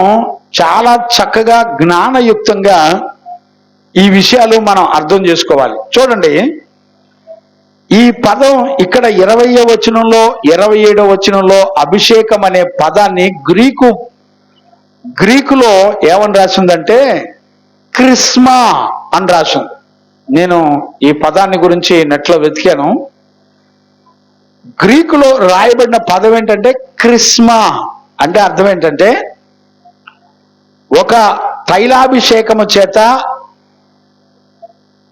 చాలా చక్కగా జ్ఞానయుక్తంగా ఈ విషయాలు మనం అర్థం చేసుకోవాలి. చూడండి, ఈ పదం ఇక్కడ 20వ వచనంలో 27వ వచనంలో అభిషేకం అనే పదాన్ని గ్రీకులో ఏమని రాసిందంటే క్రిస్మా అని రాసింది. నేను ఈ పదాన్ని గురించి నెట్లో వెతికాను. గ్రీకులో రాయబడిన పదం ఏంటంటే క్రిస్మా. అంటే అర్థం ఏంటంటే ఒక తైలాభిషేకము చేత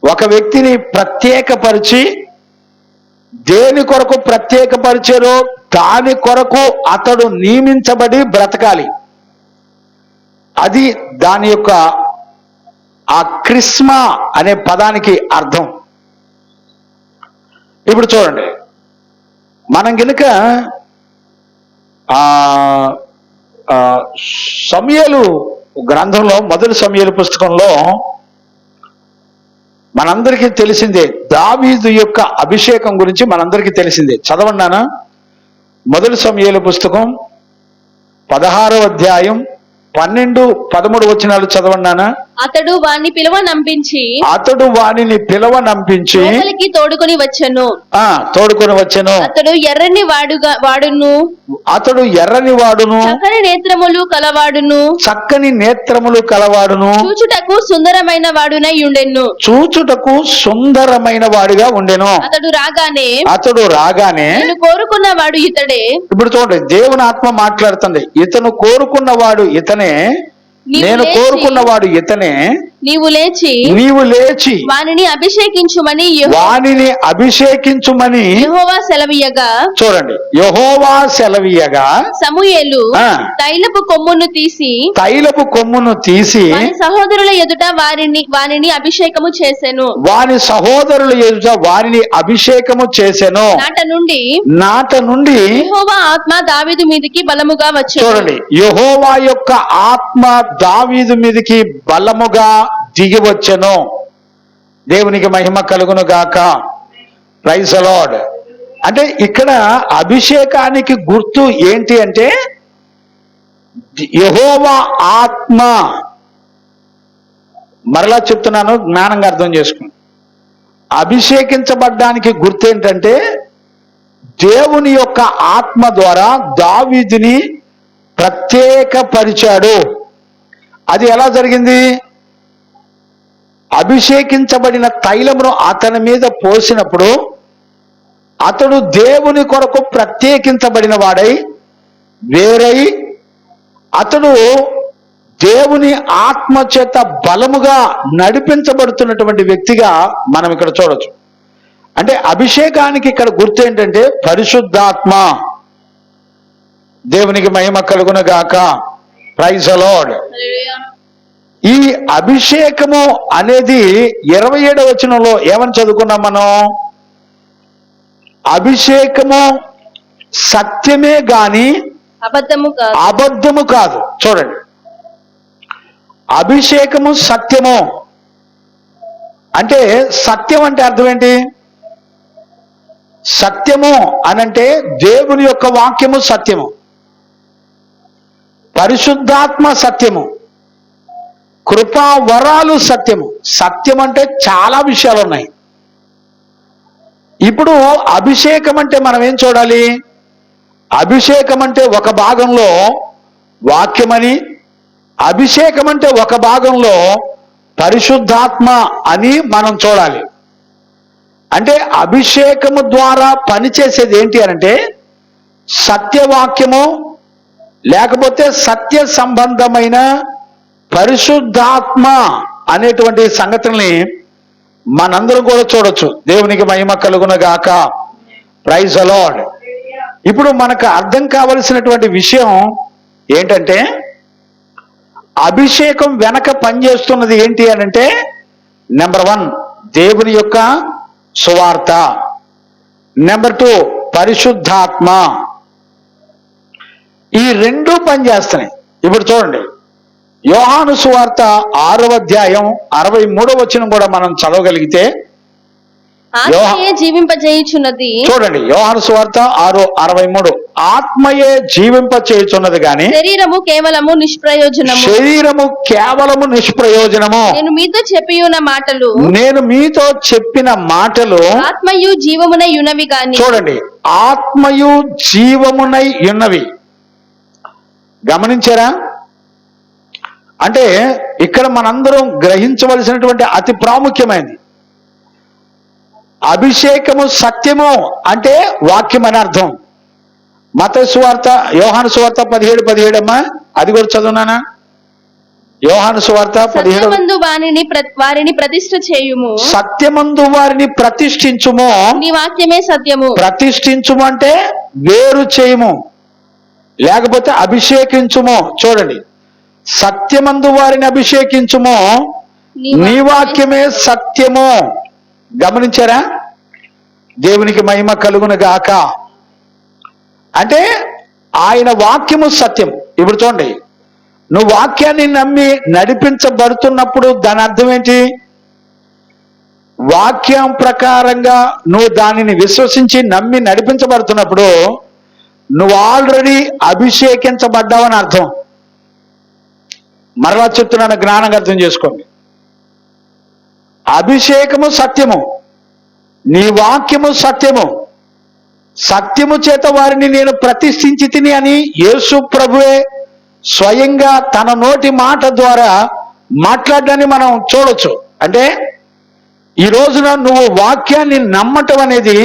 ఒక వ్యక్తిని ప్రత్యేకపరిచి, దేని కొరకు ప్రత్యేకపరిచారో దాని కొరకు అతడు నియమించబడి బ్రతకాలి. అది దాని యొక్క ఆ క్రిస్మా అనే పదానికి అర్థం. ఇప్పుడు చూడండి, మనం గనుక సమూయేలు గ్రంథంలో, మొదటి సమూయేలు పుస్తకంలో మనందరికీ తెలిసిందే, దావీదు యొక్క అభిషేకం గురించి మనందరికీ తెలిసిందే. చదవన్నానా? మొదటి సమూయేలు పుస్తకం 16వ అధ్యాయం 12-13 వచనాలు చదవన్నానా? అతడు వాణ్ణి పిలువనంపించి లోపలికి తోడుకొని వచ్చెను. తోడుకొని వచ్చెను. అతడు ఎర్రని వాడును చక్కని నేత్రములు కలవాడును చూచుటకు సుందరమైన వాడిగా ఉండెను. అతడు రాగానే నేను కోరుకున్నవాడు ఇతడే. ఇప్పుడు చూడండి, దేవుని ఆత్మ మాట్లాడుతుంది. ఇతను కోరుకున్నవాడు ఇతనే, నేను కోరుకున్నవాడు ఇతనే. నీవు లేచి వానిని అభిషేకించుమని యెహోవా సెలవీయగా. చూడండి, యెహోవా సెలవీయగా సమూయేలు తైలపు కొమ్మును తీసి వాని సహోదరుల ఎదుట వానిని అభిషేకము చేసెను. నాట నుండి యెహోవా ఆత్మ దావీదు మీదికి బలముగా వచ్చెను. చూడండి, యెహోవా యొక్క ఆత్మ దావీదు మీదికి బలముగా దిగి వచ్చెను. దేవునికి మహిమ కలుగును గాక. Praise the Lord. అంటే ఇక్కడ అభిషేకానికి గుర్తు ఏంటి అంటే యెహోవా ఆత్మ. మరలా చెప్తున్నాను, జ్ఞానంగా అర్థం చేసుకోండి. అభిషేకించబడ్డానికి గుర్తు ఏంటంటే దేవుని యొక్క ఆత్మ ద్వారా దావీదుని ప్రత్యేకపరిచాడు. అది ఎలా జరిగింది? అభిషేకించబడిన తైలమును అతని మీద పోసినప్పుడు అతడు దేవుని కొరకు ప్రత్యేకించబడిన వాడై వేరై, అతడు దేవుని ఆత్మ చేత బలముగా నడిపించబడుతున్నటువంటి వ్యక్తిగా మనం ఇక్కడ చూడొచ్చు. అంటే అభిషేకానికి ఇక్కడ గుర్తు ఏంటంటే పరిశుద్ధాత్మ. దేవునికి మహిమ కలుగును గాక. Praise the Lord. ఈ అభిషేకము అనేది 27వ వచనంలో ఏమని చదువుకున్నాం మనం? అభిషేకము సత్యమే గాని అబద్ధము కాదు. చూడండి, అభిషేకము సత్యము అంటే, సత్యం అంటే అర్థం ఏంటి? సత్యము అనంటే దేవుని యొక్క వాక్యము సత్యము, పరిశుద్ధాత్మ సత్యము, కృపా వరాలు సత్యము. సత్యం అంటే చాలా విషయాలు ఉన్నాయి. ఇప్పుడు అభిషేకం అంటే మనం ఏం చూడాలి? అభిషేకం అంటే ఒక భాగంలో వాక్యమని, అభిషేకం అంటే ఒక భాగంలో పరిశుద్ధాత్మ అని మనం చూడాలి. అంటే అభిషేకము ద్వారా పనిచేసేది ఏంటి అనంటే సత్యవాక్యము, లేకపోతే సత్య సంబంధమైన పరిశుద్ధాత్మ అనేటువంటి సంగతుల్ని మనందరం కూడా చూడొచ్చు. దేవునికి మహిమ కలుగును గాక. Praise the Lord. ఇప్పుడు మనకు అర్థం కావలసినటువంటి విషయం ఏంటంటే అభిషేకం వెనక పనిచేస్తున్నది ఏంటి అని అంటే, నెంబర్ 1 దేవుని యొక్క సువార్త, నెంబర్ 2 పరిశుద్ధాత్మ. ఈ రెండు పనిచేస్తున్నాయి. ఇప్పుడు చూడండి, యోహాను సువార్త 6వ అధ్యాయం 63వ వచనం కూడా మనం చదవగలిగితే, ఆత్మయే జీవింపజేయుచున్నది. చూడండి, యోహాను సువార్త 6:63, ఆత్మయే జీవింపచేయుచున్నది గాని శరీరము కేవలము నిష్ప్రయోజనము. శరీరము కేవలము నిష్ప్రయోజనము. నేను మీతో చెప్పి ఉన్న మాటలు నేను మీతో చెప్పిన మాటలు ఆత్మయు జీవమునై ఉన్నవి గాని. చూడండి, ఆత్మయు జీవమునై ఉన్నవి. గమనించారా? అంటే ఇక్కడ మనందరం గ్రహించవలసినటువంటి అతి ప్రాముఖ్యమైనది, అభిషేకము సత్యము అంటే వాక్యం అని అర్థం. మత్తయి సువార్త, యోహాను సువార్త 17:17 అమ్మా, అది కూడా చదువునానా? యోహాను సువార్త 17. సత్యమందు వారిని ప్రతిష్ఠ చేయుము. సత్యమందు వారిని ప్రతిష్ఠించుము. నీ వాక్యమే సత్యము. ప్రతిష్ఠించుము అంటే వేరు చేయము, లేకపోతే అభిషేకించుము. చూడండి, సత్యమందు వారిని అభిషేకించుము, నీ వాక్యమే సత్యము. గమనించారా? దేవునికి మహిమ కలుగును గాక. అంటే ఆయన వాక్యము సత్యం. ఇప్పుడు చూడండి, నువ్వు వాక్యాన్ని నమ్మి నడిపించబడుతున్నప్పుడు దాని అర్థం ఏంటి? వాక్యం ప్రకారంగా నువ్వు దానిని విశ్వసించి నమ్మి నడిపించబడుతున్నప్పుడు నువ్వు ఆల్రెడీ అభిషేకించబడ్డావని అర్థం. మరలా చెప్తున్నాను, జ్ఞానంగా అర్థం చేసుకోండి. అభిషేకము సత్యము, నీ వాక్యము సత్యము. సత్యము చేత వారిని నేను ప్రతిష్ఠించి తిని అని యేసు ప్రభువే స్వయంగా తన నోటి మాట ద్వారా మాట్లాడడాన్ని మనం చూడొచ్చు. అంటే ఈ రోజున నువ్వు వాక్యాన్ని నమ్మటం అనేది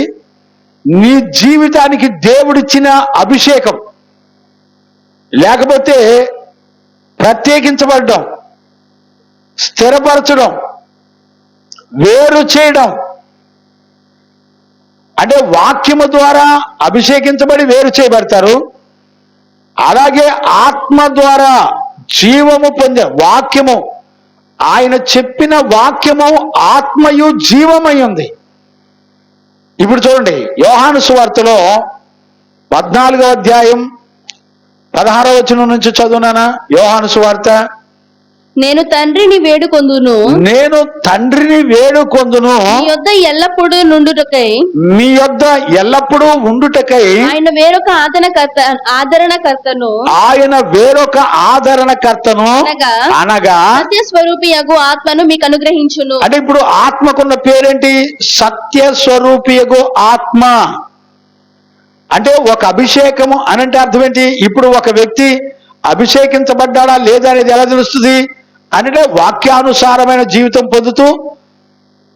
నీ జీవితానికి దేవుడిచ్చిన అభిషేకం, లేకపోతే ప్రత్యేకించబడడం, స్థిరపరచడం, వేరు చేయడం. అంటే వాక్యము ద్వారా అభిషేకించబడి వేరు చేయబడతారు. అలాగే ఆత్మ ద్వారా జీవము పొందే వాక్యము, ఆయన చెప్పిన వాక్యము ఆత్మయు జీవమై ఉంది. ఇప్పుడు చూడండి, యోహాను సువార్తలో 14వ అధ్యాయం 16వ వచనం నుంచి చదువునానా? యోహాను సువార్త. నేను తండ్రిని వేడుకొందును, నేను తండ్రిని వేడుకొందును, మీ యొద్ద ఎల్లప్పుడూ నుండుటకై, మీ యొద్ద ఎల్లప్పుడూ ఉండుటకై ఆయన వేరొక ఆదరణకర్తను, ఆయన వేరొక ఆదరణకర్తను అనగా సత్య స్వరూపియగు ఆత్మను మీకు అనుగ్రహించును. అంటే ఇప్పుడు ఆత్మకున్న పేరేంటి? సత్య స్వరూపియగు ఆత్మ. అంటే ఒక అభిషేకము అనంటే అర్థం ఏంటి? ఇప్పుడు ఒక వ్యక్తి అభిషేకించబడ్డాడా లేదా అనేది ఎలా తెలుస్తుంది అంటే, వాక్యానుసారమైన జీవితం పొందుతూ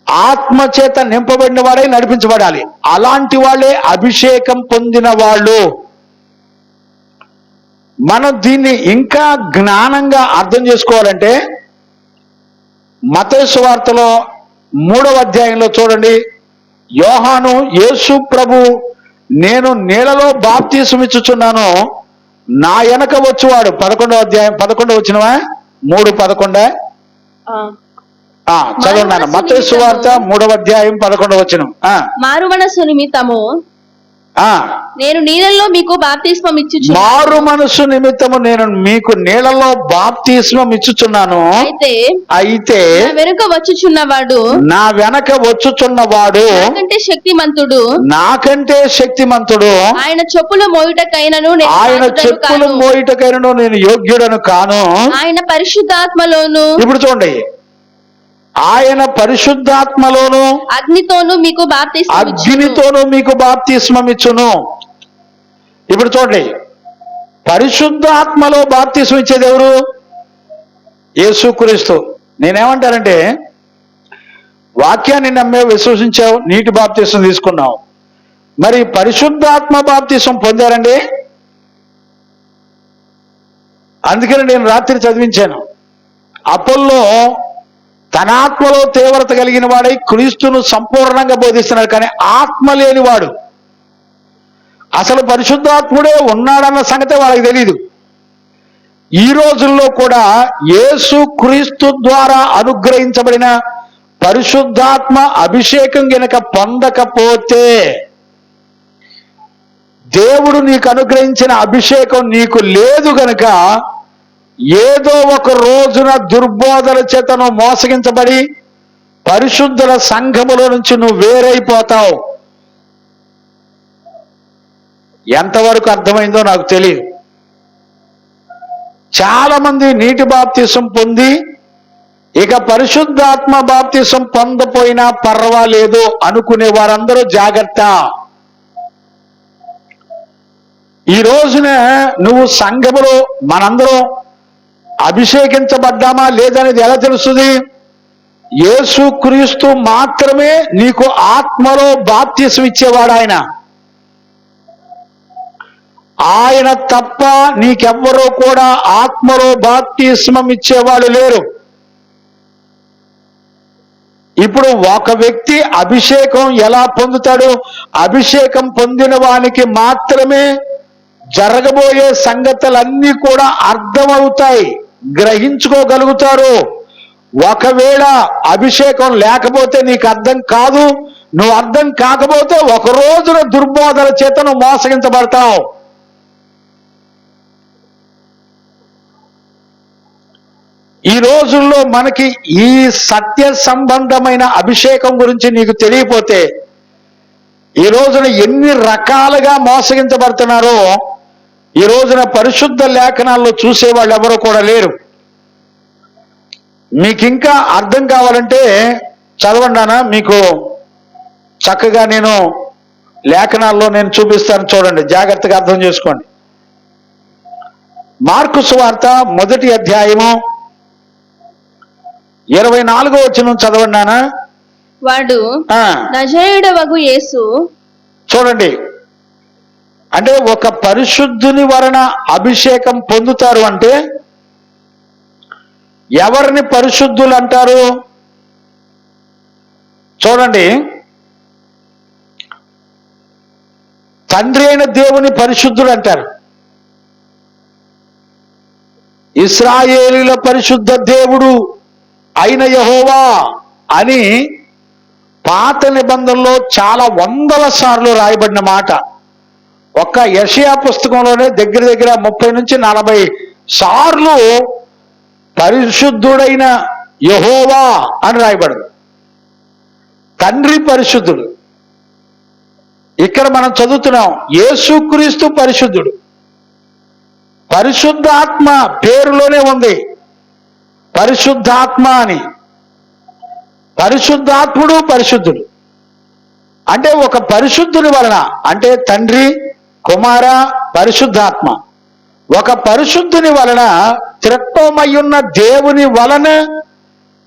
ఆత్మ చేత నింపబడిన వాడే నడిపించబడాలి. అలాంటి వాళ్ళే అభిషేకం పొందిన వాళ్ళు. మనం దీన్ని ఇంకా జ్ఞానంగా అర్థం చేసుకోవాలంటే మత్తయి సువార్తలో 3వ అధ్యాయంలో చూడండి, యోహాను యేసు ప్రభు నేను నీళ్ళలో బాప్తీసం ఇచ్చుచున్నాను, నా వెనక వచ్చువాడు 11వ అధ్యాయం 11వ వచనమా? 3:11 చదవండి. మత్తయి సువార్త 3వ అధ్యాయం 11వ వచనం. మారు మనస్సు నిమిత్తము నేను నీళ్ళలో మీకు బాప్తిస్మం ఇచ్చుచున్నాను. మారు మనస్సు నిమిత్తము నేను మీకు నీళ్ళలో బాప్తిస్మం ఇచ్చుచున్నాను. అయితే వెనుక వచ్చుచున్నవాడు, నా వెనక వచ్చుచున్నవాడు నాకంటే శక్తిమంతుడు, ఆయన చెప్పులు మోయుటకైనను నేను యోగ్యుడను కాను. ఆయన పరిశుద్ధాత్మలోను, ఇప్పుడు చూడండి, ఆయన పరిశుద్ధాత్మలోను అగ్నితోను మీకు బాప్తిస్మం ఇచ్చును. ఇప్పుడు చూడండి, పరిశుద్ధాత్మలో బాప్తిస్మం ఇచ్చేది ఎవరు? యేసుక్రీస్తు. నేనేమంటానంటే, వాక్యాన్ని నమ్మావు, విశ్వసించావు, నీటి బాప్తిస్మం తీసుకున్నావు, మరి పరిశుద్ధాత్మ బాప్తిస్మం పొందారండి? అందుకని నేను రాత్రి చదివించాను, అపోల్లో తన ఆత్మలో తీవ్రత కలిగిన వాడై క్రీస్తును సంపూర్ణంగా బోధిస్తున్నాడు, కానీ ఆత్మ లేనివాడు, అసలు పరిశుద్ధాత్ముడే ఉన్నాడన్న సంగతి వాళ్ళకి తెలీదు. ఈ రోజుల్లో కూడా యేసు క్రీస్తు ద్వారా అనుగ్రహించబడిన పరిశుద్ధాత్మ అభిషేకం గనక పొందకపోతే, దేవుడు నీకు అనుగ్రహించిన అభిషేకం నీకు లేదు గనక ఏదో ఒక రోజున దుర్బోధల చేతను మోసగించబడి పరిశుద్ధుల సంఘములో నుంచి నువ్వు వేరైపోతావు. ఎంతవరకు అర్థమైందో నాకు తెలియదు. చాలా మంది నీటి బాప్తిసం పొంది ఇక పరిశుద్ధాత్మ బాప్తిసం పొందపోయినా పర్వాలేదు అనుకునే వారందరూ జాగ్రత్త. ఈ రోజున నువ్వు సంఘములో మనందరం అభిషేకించబడ్డామా లేదనేది ఎలా తెలుస్తుంది? యేసుక్రీస్తు మాత్రమే నీకు ఆత్మలో బాప్తిసం ఇచ్చేవాడు. ఆయన తప్ప నీకెవ్వరూ కూడా ఆత్మలో బాప్తిస్మం ఇచ్చేవాళ్ళు లేరు. ఇప్పుడు ఒక వ్యక్తి అభిషేకం ఎలా పొందుతాడు? అభిషేకం పొందిన వానికి మాత్రమే జరగబోయే సంగతులన్నీ కూడా అర్థమవుతాయి, గ్రహించుకోగలుగుతారు. ఒకవేళ అభిషేకం లేకపోతే నీకు అర్థం కాదు. నువ్వు అర్థం కాకపోతే ఒక రోజున దుర్బోధల చేత నువ్వు మోసగించబడతావు. ఈ రోజుల్లో మనకి ఈ సత్య సంబంధమైన అభిషేకం గురించి నీకు తెలియపోతే ఈ రోజున ఎన్ని రకాలుగా మోసగించబడుతున్నారో ఈ రోజున పరిశుద్ధ లేఖనాల్లో చూసేవాళ్ళు ఎవరో కూడా లేరు. మీకు ఇంకా అర్థం కావాలంటే చదవండానా, మీకు చక్కగా నేను లేఖనాల్లో నేను చూపిస్తాను, చూడండి, జాగ్రత్తగా అర్థం చేసుకోండి. మార్కు సువార్త 1వ అధ్యాయము 24వ వచనం చదవండానా. వాడు నజరేయుడవగు యేసు. చూడండి, అంటే ఒక పరిశుద్ధుని వలన అభిషేకం పొందుతారు అంటే ఎవరిని పరిశుద్ధులు అంటారు? చూడండి, తండ్రి అయిన దేవుని పరిశుద్ధుడు అంటారు. ఇశ్రాయేలీల పరిశుద్ధ దేవుడు అయిన యెహోవా అని పాత నిబంధనలో చాలా వందల సార్లు రాయబడిన మాట. ఒక్క యెషయా పుస్తకంలోనే దగ్గర దగ్గర 30 నుంచి 40 సార్లు పరిశుద్ధుడైన యెహోవా అని రాయబడింది. తండ్రి పరిశుద్ధుడు. ఇక్కడ మనం చదువుతున్నాం యేసుక్రీస్తు పరిశుద్ధుడు. పరిశుద్ధాత్మ పేరులోనే ఉంది పరిశుద్ధాత్మ అని. పరిశుద్ధాత్ముడు పరిశుద్ధుడు. అంటే ఒక పరిశుద్ధుని వలన, అంటే తండ్రి, కుమార, పరిశుద్ధాత్మ, ఒక పరిశుద్ధుని వలన, త్రిత్వమయ్యున్న దేవుని వలన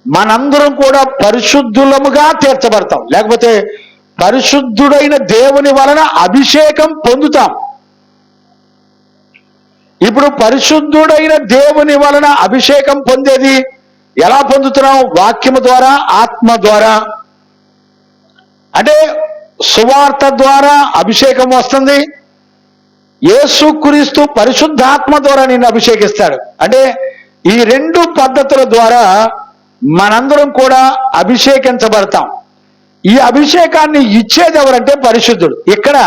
మనందరం కూడా పరిశుద్ధులముగా తీర్చబడతాం. లేకపోతే పరిశుద్ధుడైన దేవుని వలన అభిషేకం పొందుతాం. ఇప్పుడు పరిశుద్ధుడైన దేవుని వలన అభిషేకం పొందేది ఎలా పొందుతున్నాం? వాక్యము ద్వారా, ఆత్మ ద్వారా. అంటే సువార్త ద్వారా అభిషేకం వస్తుంది. యేసుక్రీస్తు పరిశుద్ధాత్మ ద్వారా నిన్ను అభిషేకిస్తాడు. అంటే ఈ 2 పద్ధతుల ద్వారా మనందరం కూడా అభిషేకించబడతాం. ఈ అభిషేకాన్ని ఇచ్చేది ఎవరంటే పరిశుద్ధుడు. ఇక్కడ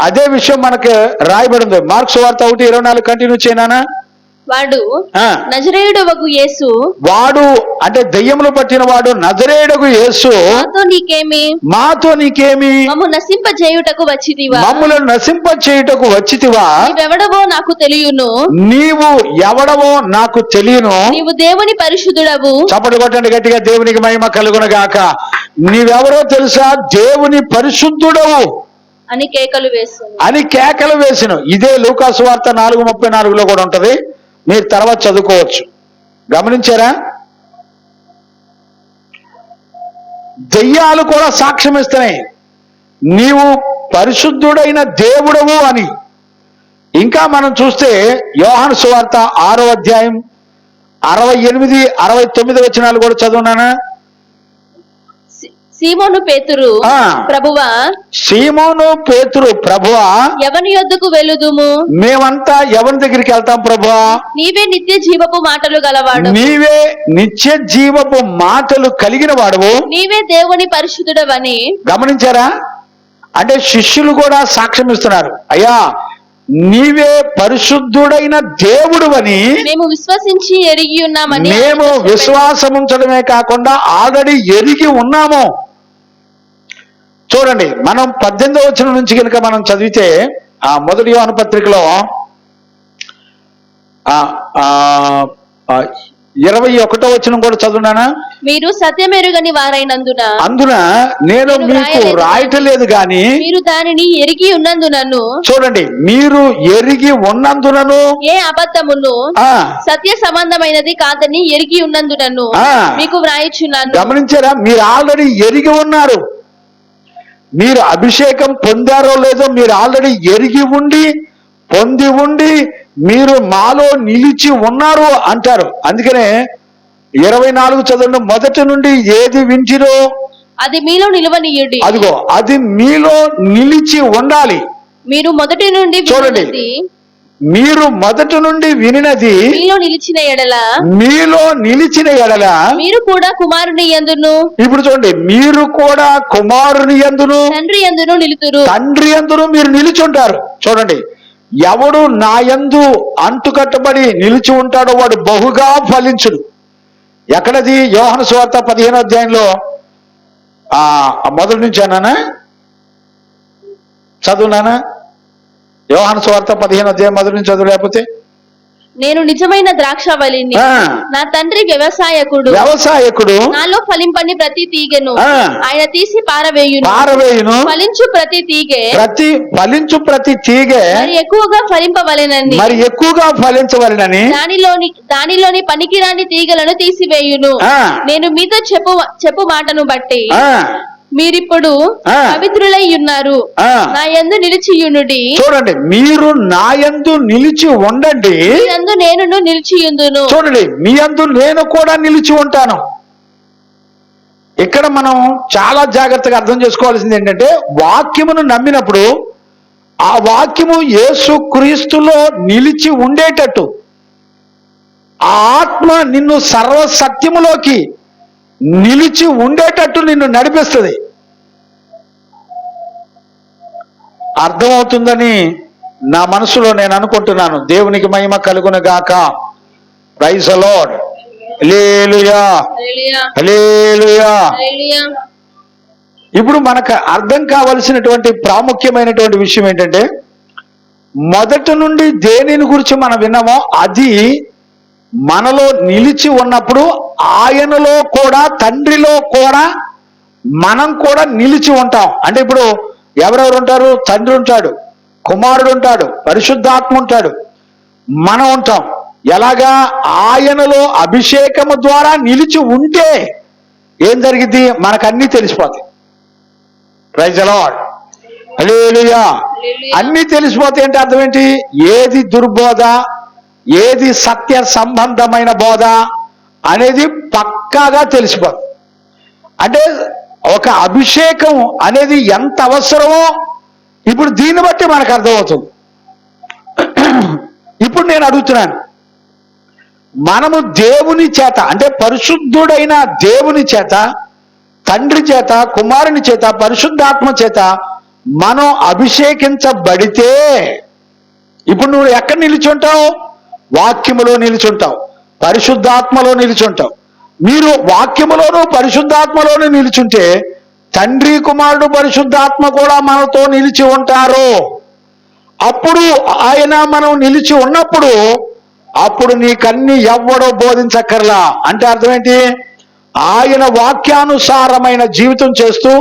అదే విషయం మనకు రాయబడింది. మార్కు సువార్త 1:24 కంటిన్యూ చేయనా. వాడు నజరేయుడవగు యేసు. వాడు అంటే దెయ్యములు పట్టిన వాడు నజరేయుడగు యేసు. మాతో నీకేమి మమ్ములను నశింపజేయుటకు వచ్చితివా? మమ్ములను నశింపజేయుటకు వచ్చితివా? నీవెవడవో నాకు తెలియను. నీవు ఎవడవో నాకు తెలియను. నీవు దేవుని పరిశుద్ధుడవు. చప్పట్లు కొట్టండి గట్టిగా, దేవునికి మహిమ కలుగునుగాక. నీవెవరో తెలుసా? దేవుని పరిశుద్ధుడవు అని కేకలు వేసిన. ఇదే లూకాసు వార్త 4:34లో కూడా ఉంటది, మీరు తర్వాత చదువుకోవచ్చు. గమనించారా? దెయ్యాలు కూడా సాక్ష్యం ఇస్తున్నాయి, నీవు పరిశుద్ధుడైన దేవుడవు అని. ఇంకా మనం చూస్తే యోహాను సువార్త 6వ అధ్యాయం 68, 69 వచనాలు కూడా చదువునానా. సీమోను పేతురు, ఆ. ప్రభువా, సీమోను పేతురు, ప్రభువా, ఎవని యొద్దకు వెళ్ళుదుము? మేమంతా ఎవరి దగ్గరికి వెళ్తాం ప్రభువా? నీవే నిత్య జీవపు మాటలు గలవాడు, నీవే నిత్య జీవపు మాటలు కలిగిన వాడువు. నీవే దేవుని పరిశుద్ధుడవని. గమనించారా? అంటే శిష్యులు కూడా సాక్ష్యం ఇస్తున్నారు, అయ్యా నీవే పరిశుద్ధుడైన దేవుడు అని. మేము విశ్వసించి ఎరిగి ఉన్నామని. మేము విశ్వాసం ఉంచడమే కాకుండా ఆల్రెడీ ఎరిగి ఉన్నాము. చూడండి, మనం 18వ వచనం నుంచి కనుక మనం చదివితే ఆ మొదటి యోహాను పత్రికలో 21వ వచనం కూడా చదువునానా? మీరు సత్యమెరుగని వారైనందున అందున నేను మీకు రాయటలేదు గాని మీరు దానిని ఎరిగి ఉన్నందునను. చూడండి, మీరు ఎరిగి ఉన్నందునను ఏ అబద్ధమును ఆ సత్య సంబంధమైనది కాదని ఎరిగి ఉన్నందునను ఆ. మీకు వ్రాయిచున్నాను. గమనించారా? మీరు ఆల్రెడీ ఎరిగి ఉన్నారు. మీరు అభిషేకం పొందారో లేదో మీరు ఆల్రెడీ ఎరిగి ఉండి పొంది ఉండి మీరు మాలో నిలిచి ఉన్నారు అంటారు. అందుకనే 24 చదవండి. మొదటి నుండి ఏది వింటిరో అది మీలో నిలవనీయుడి. అదిగో అది మీలో నిలిచి ఉండాలి. మీరు మొదటి నుండి చూడండి, విన్నది మీరు మొదటి నుండి వినినది మీలో నిలిచిన ఎడల మీలో నిలిచిన ఎడల మీరు కూడా కుమారుని యందును ఇప్పుడు చూడండి, మీరు కూడా కుమారుని యందును తండ్రి యందును నిలుతురు. తండ్రి యందును మీరు నిలిచి ఉంటారు. చూడండి, ఎవడు నా యందు అంటుకట్టబడి నిలిచి ఉంటాడో వాడు బహుగా ఫలించుడు. ఎక్కడది? యోహాను సువార్త 15వ అధ్యాయంలో మొదటి నుంచి అన్నానా? చదువునానా? యోహాను సువార్త 15వ అధ్యాయం మొదటి నుంచి చదువు. లేకపోతే నేను నిజమైన ద్రాక్షవల్లిని, నా తండ్రి వ్యవసాయకుడు. నాలో ఫలింపని ప్రతి తీగెను ఆయన తీసి పారవేయును. ఫలించు ప్రతి తీగె మరి ఎక్కువగా ఫలింపవలెనని దానిలోని పనికిరాని తీగలను తీసివేయును. నేను మీతో చెప్పు మాటను బట్టి మీరిప్పుడు పవిత్రులై ఉన్నారు. నా యందు నిలిచియునుడి. చూడండి, మీరు నా యందు నిలిచి ఉండండి. మీ యందు నేను నిలిచియుందును. చూడండి, మీ యందు నేను కూడా నిలిచి ఉంటాను. ఇక్కడ మనం చాలా జాగ్రత్తగా అర్థం చేసుకోవాల్సింది ఏంటంటే, వాక్యమును నమ్మినప్పుడు ఆ వాక్యము యేసు క్రీస్తులో నిలిచి ఉండేటట్టు ఆ ఆత్మ నిన్ను సర్వసత్యములోకి నిలిచి ఉండేటట్టు నిన్ను నడిపిస్తుంది. అర్థమవుతుందని నా మనసులో నేను అనుకుంటున్నాను. దేవునికి మహిమ కలుగును గాక. Praise the Lord. Hallelujah, hallelujah. ఇప్పుడు మనకు అర్థం కావలసినటువంటి ప్రాముఖ్యమైనటువంటి విషయం ఏంటంటే, మొదటి నుండి దేనిని గురించి మనం విన్నామో అది మనలో నిలిచి ఉన్నప్పుడు ఆయనలో కూడా తండ్రిలో కూడా మనం కూడా నిలిచి ఉంటాం. అంటే ఇప్పుడు ఎవరెవరు ఉంటారు? తండ్రి ఉంటాడు, కుమారుడు ఉంటాడు, పరిశుద్ధాత్మ ఉంటాడు, మనం ఉంటాం. ఎలాగా? ఆయనలో అభిషేకము ద్వారా నిలిచి ఉంటే ఏం జరిగింది? మనకన్నీ తెలిసిపోతాయి. Praise the Lord. హల్లెలూయా. అన్నీ తెలిసిపోతాయి అంటే అర్థం ఏంటి? ఏది దుర్బోధ, ఏది సత్య సంబంధమైన బోధ అనేది పక్కాగా తెలిసిపోతుంది. అంటే ఒక అభిషేకం అనేది ఎంత అవసరమో ఇప్పుడు దీన్ని బట్టి మనకు అర్థమవుతుంది. ఇప్పుడు నేను అడుగుతున్నాను, మనము దేవుని చేత అంటే పరిశుద్ధుడైన దేవుని చేత, తండ్రి చేత, కుమారుని చేత, పరిశుద్ధాత్మ చేత మనం అభిషేకించబడితే ఇప్పుడు నువ్వు ఎక్కడ నిలిచుంటావు? వాక్యములో నిలిచుంటావు, పరిశుద్ధాత్మలో నిలిచుంటావు. మీరు వాక్యములోను పరిశుద్ధాత్మలోను నిలిచుంటే తండ్రి, కుమారుడు, పరిశుద్ధాత్మ కూడా మనతో నిలిచి ఉంటారు. అప్పుడు ఆయన మనం నిలిచి ఉన్నప్పుడు అప్పుడు నీకన్నీ ఎవ్వడో బోధించక్కర్లా. అంటే అర్థం ఏంటి? ఆయన వాక్యానుసారమైన జీవితం చేస్తూ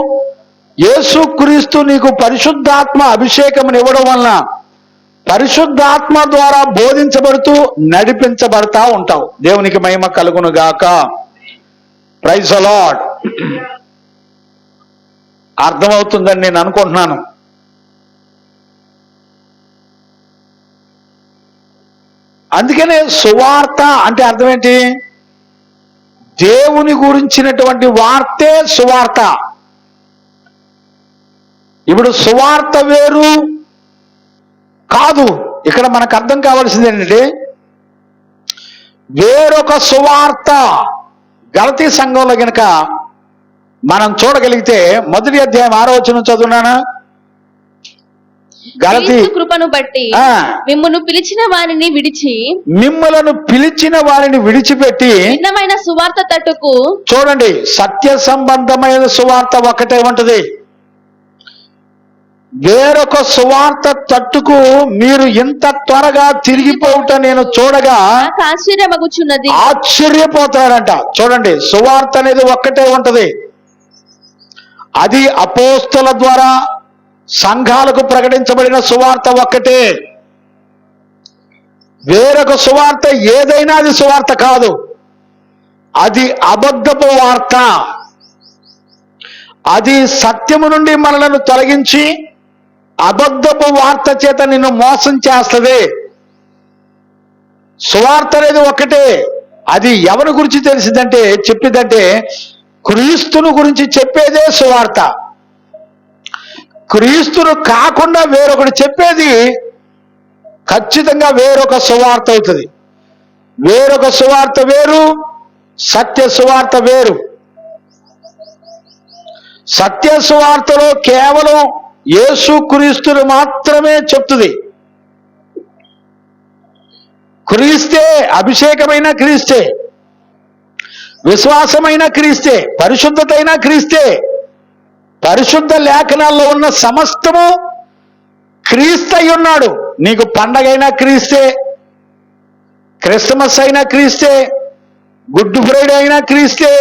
యేసుక్రీస్తు నీకు పరిశుద్ధాత్మ అభిషేకం ఇవ్వడం వలన పరిశుద్ధాత్మ ద్వారా బోధించబడుతూ నడిపించబడతా ఉంటావు. దేవునికి మహిమ కలుగును గాక. Praise the Lord. అర్థమవుతుందని నేను అనుకుంటున్నాను. అందుకనే సువార్త అంటే అర్థం ఏంటి? దేవుని గురించినటువంటి వార్తే సువార్త. ఇప్పుడు సువార్త వేరు కాదు. ఇక్కడ మనకు అర్థం కావాల్సింది ఏంటంటే వేరొక సువార్త. గలతీ సంఘంలో గనక మనం చూడగలిగితే 1వ అధ్యాయం 6వ వచనం చదువునానా? గలతీ క్రీస్తు కృపను బట్టి మిమ్మును పిలిచిన వారిని విడిచిపెట్టి భిన్నమైన సువార్త తట్టుకు. చూడండి, సత్య సంబంధమైన సువార్త ఒకటే ఉంటది. వేరొక సువార్త తట్టుకు మీరు ఇంత త్వరగా తిరిగిపోవుట నేను చూడగా ఆశ్చర్యమగుచున్నది. ఆశ్చర్యపోతాడంట. చూడండి, సువార్త అనేది ఒక్కటే ఉంటది. అది అపోస్తల ద్వారా సంఘాలకు ప్రకటించబడిన సువార్త ఒక్కటే. వేరొక సువార్త ఏదైనా అది సువార్త కాదు, అది అబద్ధపు వార్త. అది సత్యము నుండి మనలను తొలగించి అబద్ధపు వార్త చేత నిన్ను మోసం చేస్తుంది. సువార్త అనేది ఒక్కటే. అది ఎవరి గురించి తెలిసిందంటే చెప్పిద్దంటే క్రీస్తును గురించి చెప్పేదే సువార్త. క్రీస్తును కాకుండా వేరొకటి చెప్పేది ఖచ్చితంగా వేరొక సువార్త అవుతుంది. వేరొక సువార్త వేరు, సత్య సువార్త వేరు. సత్య సువార్తలో కేవలం యేసు క్రీస్తును మాత్రమే చెప్తుంది. క్రీస్తే, అభిషేకమైన క్రీస్తే, విశ్వాసమైన క్రీస్తే, పరిశుద్ధతైన క్రీస్తే. పరిశుద్ధ లేఖనాల్లో ఉన్న సమస్తము క్రీస్తు అయి ఉన్నాడు. నీకు పండగైనా క్రీస్తే, క్రిస్మస్ అయినా క్రీస్తే, గుడ్ ఫ్రైడే అయినా క్రీస్తే,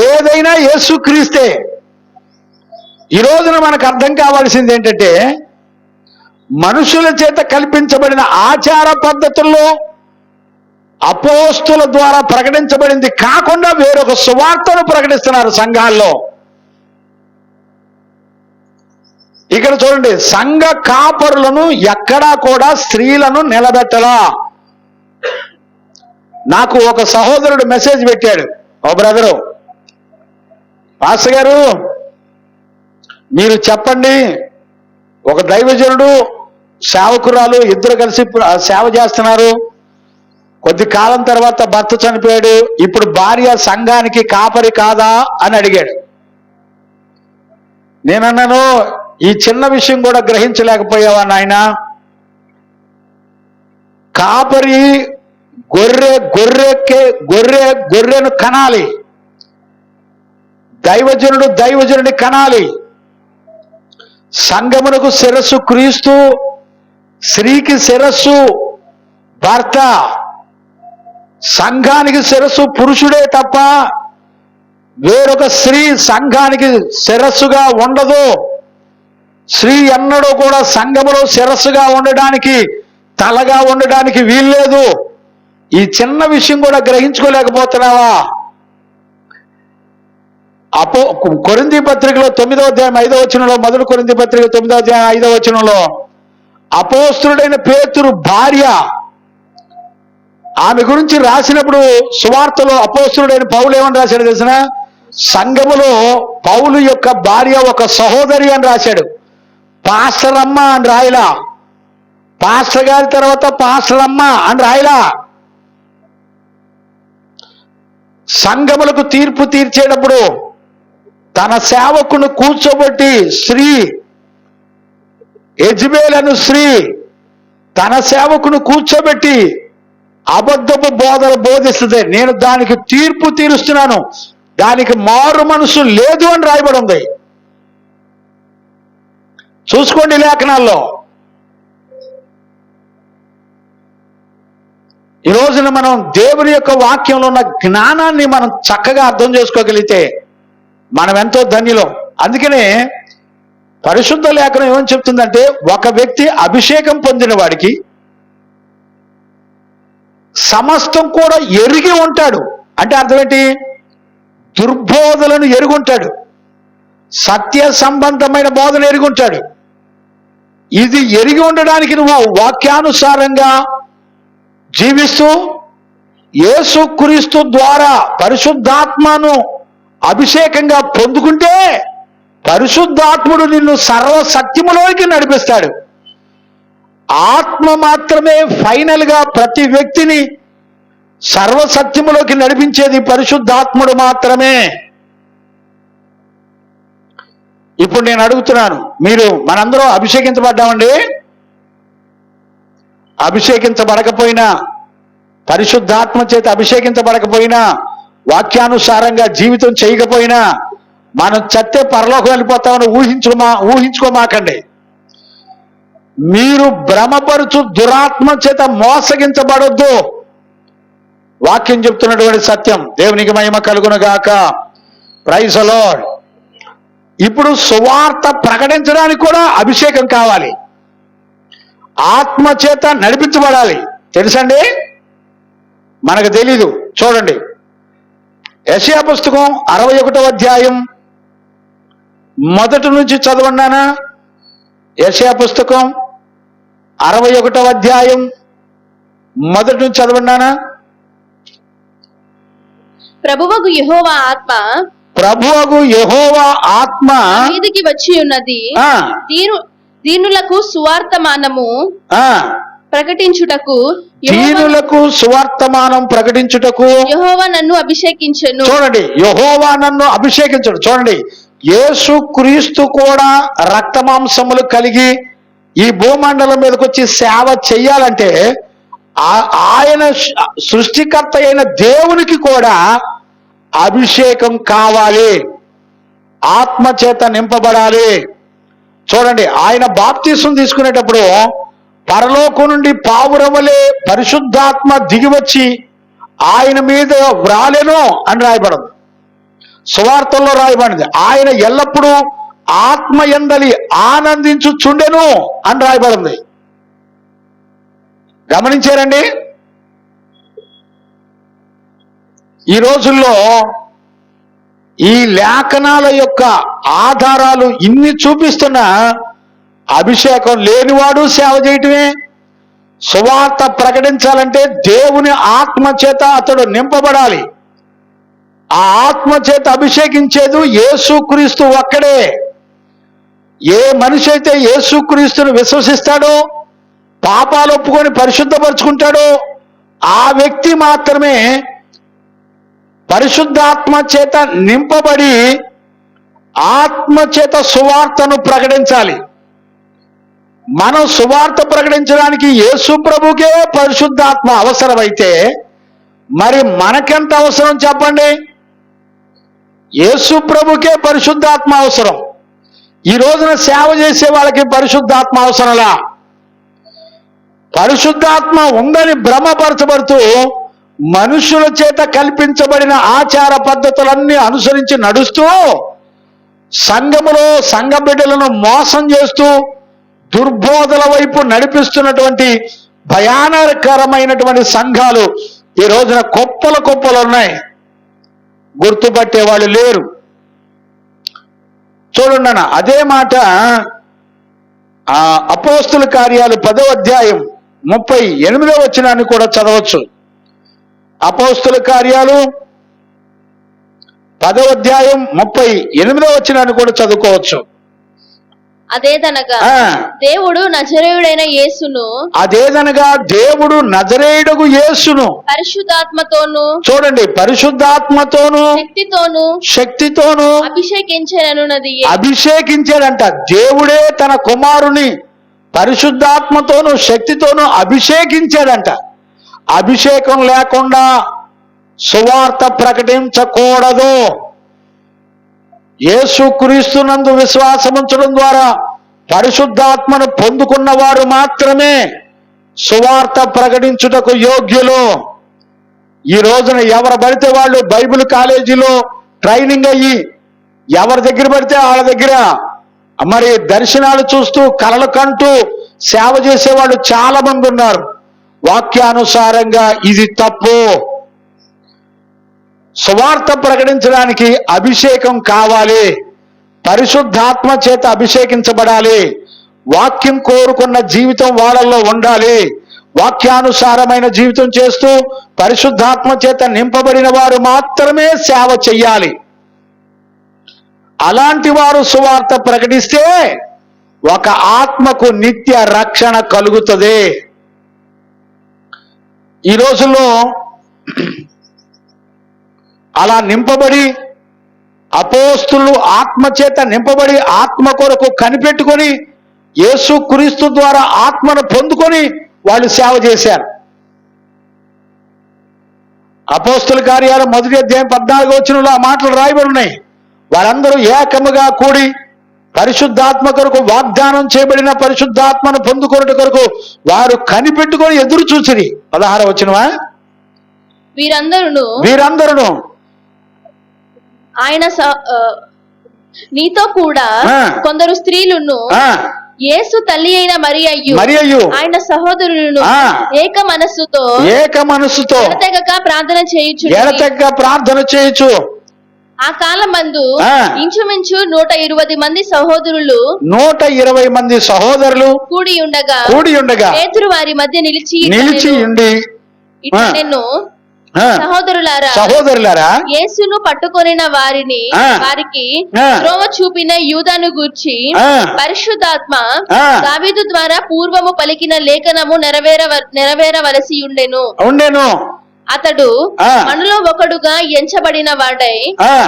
ఏదైనా యేసు క్రీస్తే. ఈ రోజున మనకు అర్థం కావాల్సింది ఏంటంటే మనుషుల చేత కల్పించబడిన ఆచార పద్ధతుల్లో అపోస్తుల ద్వారా ప్రకటించబడింది కాకుండా వేరొక సువార్తను ప్రకటిస్తున్నారు సంఘాల్లో. ఇక్కడ చూడండి, సంఘ కాపరులను ఎక్కడా కూడా స్త్రీలను నిలబెట్టలా. నాకు ఒక సహోదరుడు మెసేజ్ పెట్టాడు, ఓ బ్రదరు, పాస్టర్ గారు మీరు చెప్పండి, ఒక దైవజనుడు సేవకురాలు ఇద్దరు కలిసి సేవ చేస్తున్నారు. కొద్ది కాలం తర్వాత భర్త చనిపోయాడు. ఇప్పుడు భార్య సంఘానికి కాపరి కాదా అని అడిగాడు. నేనన్నాను, ఈ చిన్న విషయం కూడా గ్రహించలేకపోయావా నాయన? కాపరి గొర్రెను కనాలి, దైవజనుడి కనాలి. సంఘమునకు శిరస్సు క్రీస్తు, స్త్రీకి శిరస్సు భర్త. సంఘానికి శిరస్సు పురుషుడే తప్ప వేరొక స్త్రీ సంఘానికి శిరస్సుగా ఉండదు. స్త్రీ ఎన్నడూ కూడా సంఘములో శిరస్సుగా ఉండడానికి, తలగా ఉండడానికి వీల్లేదు. ఈ చిన్న విషయం కూడా గ్రహించుకోలేకపోతున్నావా? కొరింథీ పత్రికలో 9వ అధ్యాయం 5వ వచనంలో, మొదటి కొరింథీ పత్రిక 9వ అధ్యాయం 5వ వచనంలో అపోస్తలుడైన పేతురు భార్య, ఆమె గురించి రాసినప్పుడు సువార్తలో అపోస్తలుడైన పౌలు ఏమని రాశాడు తెలిసిన? సంఘములో పౌలు యొక్క భార్య ఒక సహోదరి అని రాశాడు. పాస్టర్ అమ్మ అని రాయలా. పాస్టర్ గారి తర్వాత పాస్టర్ అమ్మ అని రాయలా. సంఘములకు తీర్పు తీర్చేటప్పుడు తన సేవకును కూర్చోబెట్టి స్త్రీ, యెజబెలు స్త్రీ తన సేవకును కూర్చోబెట్టి అబద్ధపు బోధలు బోధిస్తుంది. నేను దానికి తీర్పు తీరుస్తున్నాను, దానికి మారు మనసు లేదు అని రాయబడి ఉంది. చూసుకోండి లేఖనాల్లో. ఈ రోజున మనం దేవుని యొక్క వాక్యంలో ఉన్న జ్ఞానాన్ని మనం చక్కగా అర్థం చేసుకోగలిగితే మనం ఎంతో ధన్యులం. అందుకనే పరిశుద్ధ లేఖనం ఏమని చెప్తుందంటే, ఒక వ్యక్తి అభిషేకం పొందిన వాడికి సమస్తం కూడా ఎరిగి ఉంటాడు. అంటే అర్థం ఏంటి? దుర్బోధలను ఎరుగుంటాడు, సత్య సంబంధమైన బోధన ఎరుగుంటాడు. ఇది ఎరిగి ఉండడానికి నువ్వు వాక్యానుసారంగా జీవిస్తూ యేసుక్రీస్తు ద్వారా పరిశుద్ధాత్మను అభిషేకంగా పొందుకుంటే పరిశుద్ధాత్ముడు నిన్ను సర్వ సత్యములోకి నడిపిస్తాడు. ఆత్మ మాత్రమే ఫైనల్ గా ప్రతి వ్యక్తిని సర్వసత్యములోకి నడిపించేది పరిశుద్ధాత్ముడు మాత్రమే. ఇప్పుడు నేను అడుగుతున్నాను, మనందరం అభిషేకించబడ్డామండి. అభిషేకించబడకపోయినా, పరిశుద్ధాత్మ చేత అభిషేకించబడకపోయినా, వాక్యానుసారంగా జీవితం చేయకపోయినా మనం చస్తే పరలోకం వెళ్ళిపోతామని ఊహించుకోమాకండి. మీరు భ్రమపరుచు దురాత్మ చేత మోసగించబడొద్దు. వాక్యం చెప్తున్నటువంటి సత్యం. దేవునికి మహిమ కలుగును గాక. Praise the Lord. ఇప్పుడు సువార్త ప్రకటించడానికి కూడా అభిషేకం కావాలి. ఆత్మ చేత నడిపించబడాలి. తెలుసండి? మనకు తెలీదు. చూడండి, యెషయా పుస్తకం 61వ అధ్యాయం మొదటి నుంచి చదవండానా? యెషయా పుస్తకం 61వ అధ్యాయం మొదటి నుంచి చదవండానా? ప్రభువగు యెహోవా ఆత్మ మీదికి వచ్చి ఉన్నది, దీనులకు సువార్తమానము ప్రకటించుటకు యెహోవా నన్ను అభిషేకించెను. చూడండి, యెహోవా నన్ను అభిషేకించడు. చూడండి, యేసు క్రీస్తు కూడా రక్తమాంసములు కలిగి ఈ భూమండలం మీదకి వచ్చి సేవ చెయ్యాలంటే ఆయన సృష్టికర్త అయిన దేవునికి కూడా అభిషేకం కావాలి. ఆత్మ చేత నింపబడాలి. చూడండి, ఆయన బాప్తీసం తీసుకునేటప్పుడు పరలోకం నుండి పావురములే పరిశుద్ధాత్మ దిగివచ్చి ఆయన మీద వ్రాలెను అని రాయబడింది. సువార్తల్లో రాయబడింది. ఆయన ఎల్లప్పుడూ ఆత్మ యందలి ఆనందించుచుండెను అని రాయబడింది. గమనించారండి? ఈ రోజుల్లో ఈ లేఖనాల యొక్క ఆధారాలు ఇన్ని చూపిస్తున్నా అభిషేకం లేనివాడు సేవ చేయటమే. సువార్త ప్రకటించాలంటే దేవుని ఆత్మ చేత అతడు నింపబడాలి. ఆ ఆత్మ చేత అభిషేకించేది యేసుక్రీస్తు ఒక్కడే. ఏ మనిషి అయితే యేసుక్రీస్తును విశ్వసిస్తాడో, పాపాలు ఒప్పుకొని పరిశుద్ధపరుచుకుంటాడో ఆ వ్యక్తి మాత్రమే పరిశుద్ధాత్మ చేత నింపబడి ఆత్మ చేత సువార్తను ప్రకటించాలి. మనం సువార్త ప్రకటించడానికి యేసు ప్రభుకే పరిశుద్ధాత్మ అవసరమైతే మరి మనకెంత అవసరం చెప్పండి? యేసు ప్రభుకే పరిశుద్ధాత్మ అవసరం. ఈ రోజున సేవ చేసే వాళ్ళకి పరిశుద్ధాత్మ అవసరంలా. పరిశుద్ధాత్మ ఉందని భ్రమపరచబడుతూ మనుషుల చేత కల్పించబడిన ఆచార పద్ధతులన్నీ అనుసరించి నడుస్తూ సంఘములో సంఘ బిడ్డలను మోసం చేస్తూ దుర్బోధల వైపు నడిపిస్తున్నటువంటి భయానకరమైనటువంటి సంఘాలు ఈ రోజున కుప్పలు ఉన్నాయి. గుర్తుపట్టే వాళ్ళు లేరు. చూడండి అన్న, అదే మాట అపోస్తుల కార్యాలు 10వ అధ్యాయం 38వ వచనాన్ని కూడా చదవచ్చు. అపోస్తుల కార్యాలు 10వ అధ్యాయం 38వ వచనాన్ని కూడా చదువుకోవచ్చు. అదేదనగా దేవుడు నజరేయుడైన యేసును పరిశుద్ధాత్మతోను, చూడండి, పరిశుద్ధాత్మతోను శక్తితోను అభిషేకించాడంట. దేవుడే తన కుమారుని పరిశుద్ధాత్మతోను శక్తితోను అభిషేకించాడంట. అభిషేకం లేకుండా సువార్త ప్రకటించకూడదు. యేసుక్రీస్తునందు విశ్వాసముంచడం ద్వారా పరిశుద్ధాత్మను పొందుకున్న వారు మాత్రమే సువార్త ప్రకటించుటకు యోగ్యులు. ఈ రోజున ఎవరు పడితే వాళ్ళు బైబిల్ కాలేజీలో ట్రైనింగ్ అయ్యి ఎవరి దగ్గర పడితే వాళ్ళ దగ్గర మరి దర్శనాలు చూస్తూ కలలు కంటూ సేవ చేసేవాళ్ళు చాలా మంది ఉన్నారు. వాక్యానుసారంగా ఇది తప్పు. సువార్త ప్రకటించడానికి అభిషేకం కావాలి. పరిశుద్ధాత్మ చేత అభిషేకించబడాలి. వాక్యం కోరుకున్న జీవితం వాళ్ళల్లో ఉండాలి. వాక్యానుసారమైన జీవితం చేస్తూ పరిశుద్ధాత్మ చేత నింపబడిన వారు మాత్రమే సేవ చెయ్యాలి. అలాంటి వారు సువార్త ప్రకటిస్తే ఒక ఆత్మకు నిత్య రక్షణ కలుగుతుంది. ఈ రోజుల్లో అలా నింపబడి అపోస్తులు ఆత్మచేత నింపబడి ఆత్మ కొరకు కనిపెట్టుకొని యేసుక్రీస్తు ద్వారా ఆత్మను పొందుకొని వాళ్ళు సేవ చేశారు. అపోస్తుల కార్యాలు 1:14 ఆ మాటలు రాయబడి ఉన్నాయి. వారందరూ ఏకముగా కూడి పరిశుద్ధాత్మ కొరకు వాగ్దానం చేయబడిన పరిశుద్ధాత్మను పొందుకొనుట కొరకు వారు కనిపెట్టుకొని ఎదురు చూసిరి. 16వ వచనమా? వీరందరూ ఆయన నీతో కూడా కొందరు స్త్రీలను యేసు తల్లి అయిన మరియయు ఆయన సహోదరులను ఏక మనస్సుతో ఎడతెగక ప్రార్థన చేయుచు ఆ కాలమందు ఇంచుమించు 120 మంది సహోదరులు 120 మంది సహోదరులు కూడి ఉండగా పేతురు వారి మధ్య నిలిచి నేను సహోదరులారా యేసును పట్టుకొనిన వారికి త్రోవ చూపిన యూదాను గూర్చి పరిశుద్ధాత్మ దావీదు ద్వారా పూర్వము పలికిన లేఖనము నెరవేరవలసి ఉండెను. అతడు మనలో ఒకడుగా ఎంచబడిన వాడై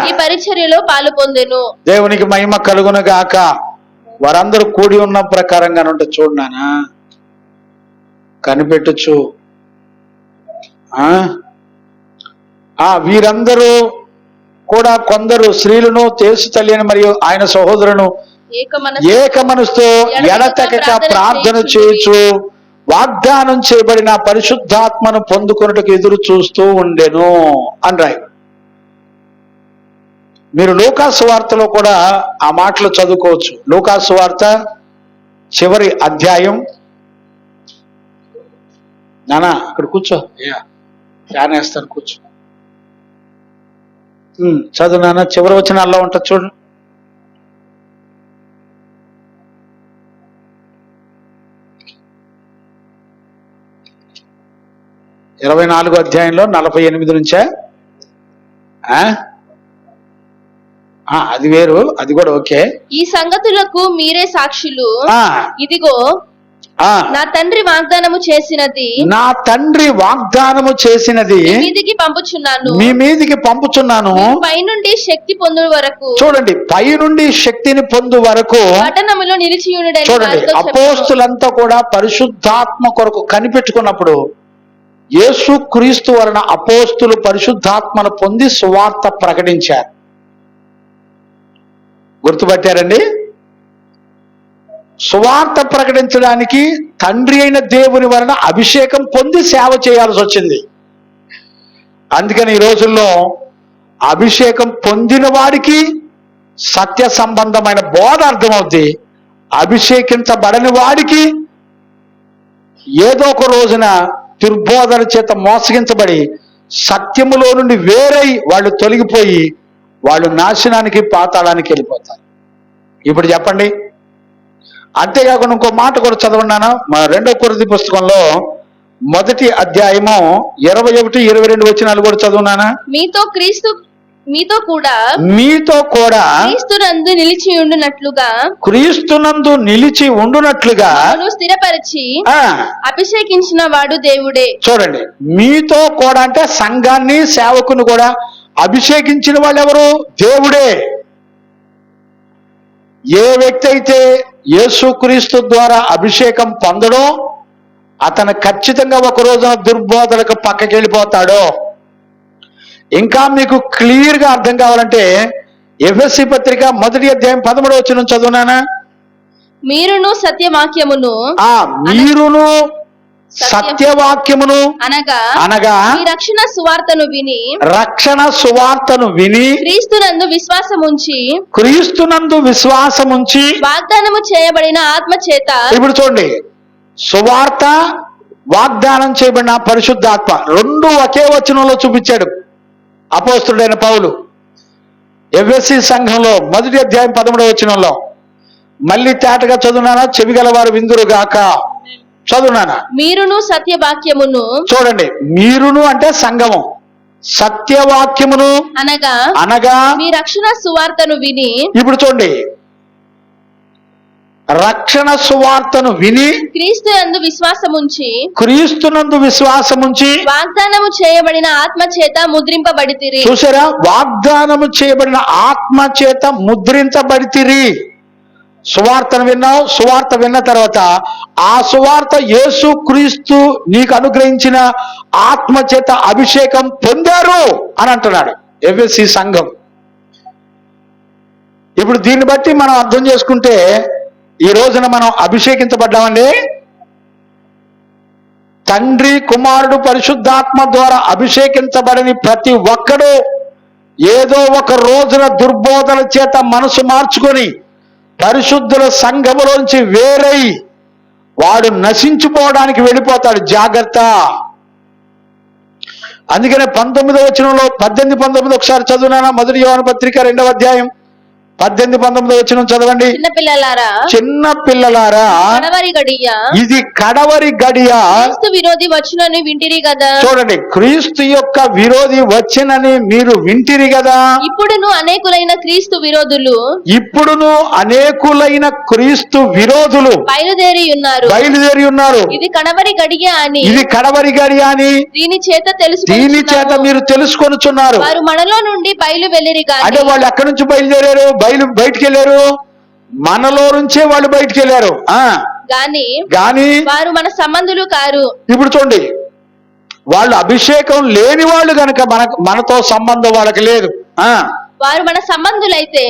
ఈ పరిచర్యలో పాలు పొందెను. దేవునికి మహిమ కలుగును గాక. వారందరూ కూడి ఉన్న ప్రకారంగా ఉంటే చూడనా కనిపెట్టచ్చు. వీరందరూ కూడా కొందరు స్త్రీలను తేసు తల్లిని మరియు ఆయన సహోదరులను ఏక మనసుతో ఎడతెగక ప్రార్థన చేయొచ్చు వాగ్దానం చేయబడిన పరిశుద్ధాత్మను పొందుకొనుటకు ఎదురు చూస్తూ ఉండెను అని రాయి. మీరు లూకాసు వార్తలో కూడా ఆ మాటలు చదువుకోవచ్చు. లూకాసు వార్త చివరి అధ్యాయం. నానా అక్కడ కూర్చో, ఫ్యాన్ వేస్తాను, కూర్చో. చదువు నాన్న, చివరి వచనాల్లో ఉంటుంది చూడు. ఇరవై 24వ అధ్యాయంలో 48 నుంచే. అది వేరు, అది కూడా ఓకే. ఈ సంగతులకు మీరే సాక్షులు. ఇదిగో నా తండ్రి వాగ్దానము చేసినది మీ మీదికి పంపుచున్నాను. పైనుండి శక్తి పొందు వరకు, చూడండి, పైనుండి శక్తిని పొందు వరకు పట్టణములో నిలిచి ఉండడం. చూడండి, అపోస్తులంతా కూడా పరిశుద్ధాత్మ కొరకు కనిపెట్టుకున్నప్పుడు యేసుక్రీస్తు వలన అపోస్తులు పరిశుద్ధాత్మను పొంది సువార్త ప్రకటించారు. గుర్తుపట్టారండి? సువార్త ప్రకటించడానికి తండ్రి అయిన దేవుని వలన అభిషేకం పొంది సేవ చేయాల్సి వచ్చింది. అందుకని ఈ రోజుల్లో అభిషేకం పొందిన వాడికి సత్య సంబంధమైన బోధ అర్థమవుద్ది. అభిషేకించబడని వాడికి ఏదో ఒక రోజున దుర్బోధన చేత మోసగించబడి సత్యములో నుండి వేరై వాళ్ళు తొలగిపోయి వాళ్ళు నాశనానికి పాతాళానికి వెళ్ళిపోతారు. ఇప్పుడు చెప్పండి. అంతేకాకుండా ఇంకో మాట కూడా చదవన్నాను. మా 2వ కొరింథీ పుస్తకంలో 1వ అధ్యాయము 21, 22 వచనాలు కూడా చదువునానా. మీతో కూడా క్రీస్తునందు నిలిచి ఉండునట్లుగా స్థిరపరిచి అభిషేకించిన వాడు దేవుడే. చూడండి, మీతో కూడా అంటే సంఘాన్ని సేవకుని కూడా అభిషేకించిన వాళ్ళు ఎవరు? దేవుడే. ఏ వ్యక్తి అయితే యేసుక్రీస్తు ద్వారా అభిషేకం పొందడో అతను ఖచ్చితంగా ఒక రోజున దుర్బోధలకు పక్కకి వెళ్ళిపోతాడో. ఇంకా మీకు క్లియర్ గా అర్థం కావాలంటే ఎఫెసీ పత్రిక 1వ అధ్యాయం 13వ వచనం చదువునానా. మీరును సత్యవాక్యమును అనగా రక్షణ సువార్తను విని క్రీస్తునందు విశ్వాసముంచి వాగ్దానము చేయబడిన ఆత్మ చేత. ఇప్పుడు చూడండి, సువార్త, వాగ్దానం చేయబడిన పరిశుద్ధాత్మ రెండు ఒకే వచనంలో చూపించాడు అపోస్తుడైన పౌలు. ఎఫెసీ సంఘంలో 1వ అధ్యాయం 13వ వచనంలో. మళ్ళీ తేటగా చదువునానా, చెవిగలవారు విందురుగాక. చదువునానా. మీరును సత్యవాక్యమును. చూడండి, మీరును అంటే సంఘము, సత్యవాక్యమును అనగా అనగా మీ రక్షణ సువార్తను విని. ఇప్పుడు చూడండి, రక్షణ సువార్తను విని క్రీస్తు యందు విశ్వాసముంచి క్రీస్తునందు విశ్వాసముంచి వాగ్దానము చేయబడిన ఆత్మ చేత ముద్రింపబడితిరి. చూసారా, వాగ్దానము చేయబడిన ఆత్మ చేత ముద్రించబడితిరి. సువార్తను విన్నావు, సువార్త విన్న తర్వాత ఆ సువార్త యేసు క్రీస్తు నీకు అనుగ్రహించిన ఆత్మ చేత అభిషేకం పొందారు అని అంటున్నాడు ఎఫెసీ సంఘం. ఇప్పుడు దీన్ని బట్టి మనం అర్థం చేసుకుంటే ఈ రోజున మనం అభిషేకించబడ్డామండి. తండ్రి, కుమారుడు, పరిశుద్ధాత్మ ద్వారా అభిషేకించబడని ప్రతి ఒక్కడు ఏదో ఒక రోజున దుర్బోధన చేత మనసు మార్చుకొని పరిశుద్ధుల సంఘములోంచి వేరై వాడు నశించిపోవడానికి వెళ్ళిపోతాడు. జాగ్రత్త. అందుకనే 19వ వచనంలో 18, 19 ఒకసారి చదువునా. మొదటి యోహాను పత్రిక 2వ అధ్యాయం 18, 19 వచనం చదవండి. చిన్న పిల్లలారా, కడవరి గడియ, ఇది కడవరి గడియ. క్రీస్తు విరోధి వచ్చునని వింటిరి కదా. చూడండి, క్రీస్తు యొక్క విరోధి వచ్చునని మీరు వింటిరి కదా. ఇప్పుడును అనేకులైన క్రీస్తు విరోధులు బయలుదేరి ఉన్నారు. ఇది కడవరి గడియ అని దీని చేత మీరు తెలుసుకొనుచున్నారు. వారు మనలో నుండి బయలు వెళ్ళిరి గాని. అంటే వాళ్ళు ఎక్కడి నుంచి బయలుదేరారు? బయటికి వెళ్ళారు, మనలో నుంచే వాళ్ళు బయటికి వెళ్ళారు గాని వారు మన సంబంధులు కారు. ఇప్పుడు చూడండి, వాళ్ళు అభిషేకం లేని వాళ్ళు గనక మనతో సంబంధం వాళ్ళకి లేదు. వారు మన సంబంధులైతే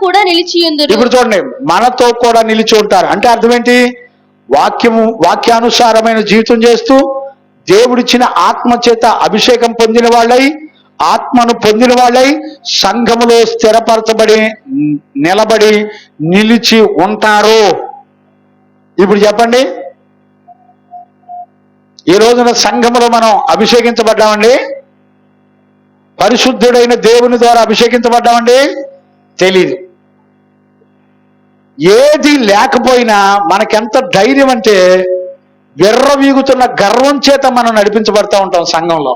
కూడా నిలిచియుందురు. ఇప్పుడు చూడండి, మనతో కూడా నిలిచి ఉంటారు. అంటే అర్థం ఏంటి? వాక్యానుసారమైన జీవితం చేస్తూ దేవుడిచ్చిన ఆత్మ చేత అభిషేకం పొందిన వాళ్ళై, ఆత్మను పొందిన వాళ్ళై సంఘములో స్థిరపరచబడి నిలబడి నిలిచి ఉంటారు. ఇప్పుడు చెప్పండి, ఈ రోజున సంఘములో మనం అభిషేకించబడ్డామండి? పరిశుద్ధుడైన దేవుని ద్వారా అభిషేకించబడ్డామండి? తెలీదు. ఏది లేకపోయినా మనకెంత ధైర్యం అంటే విర్రవీగుతున్న గర్వం చేత మనం నడిపించబడతా ఉంటాం సంఘంలో.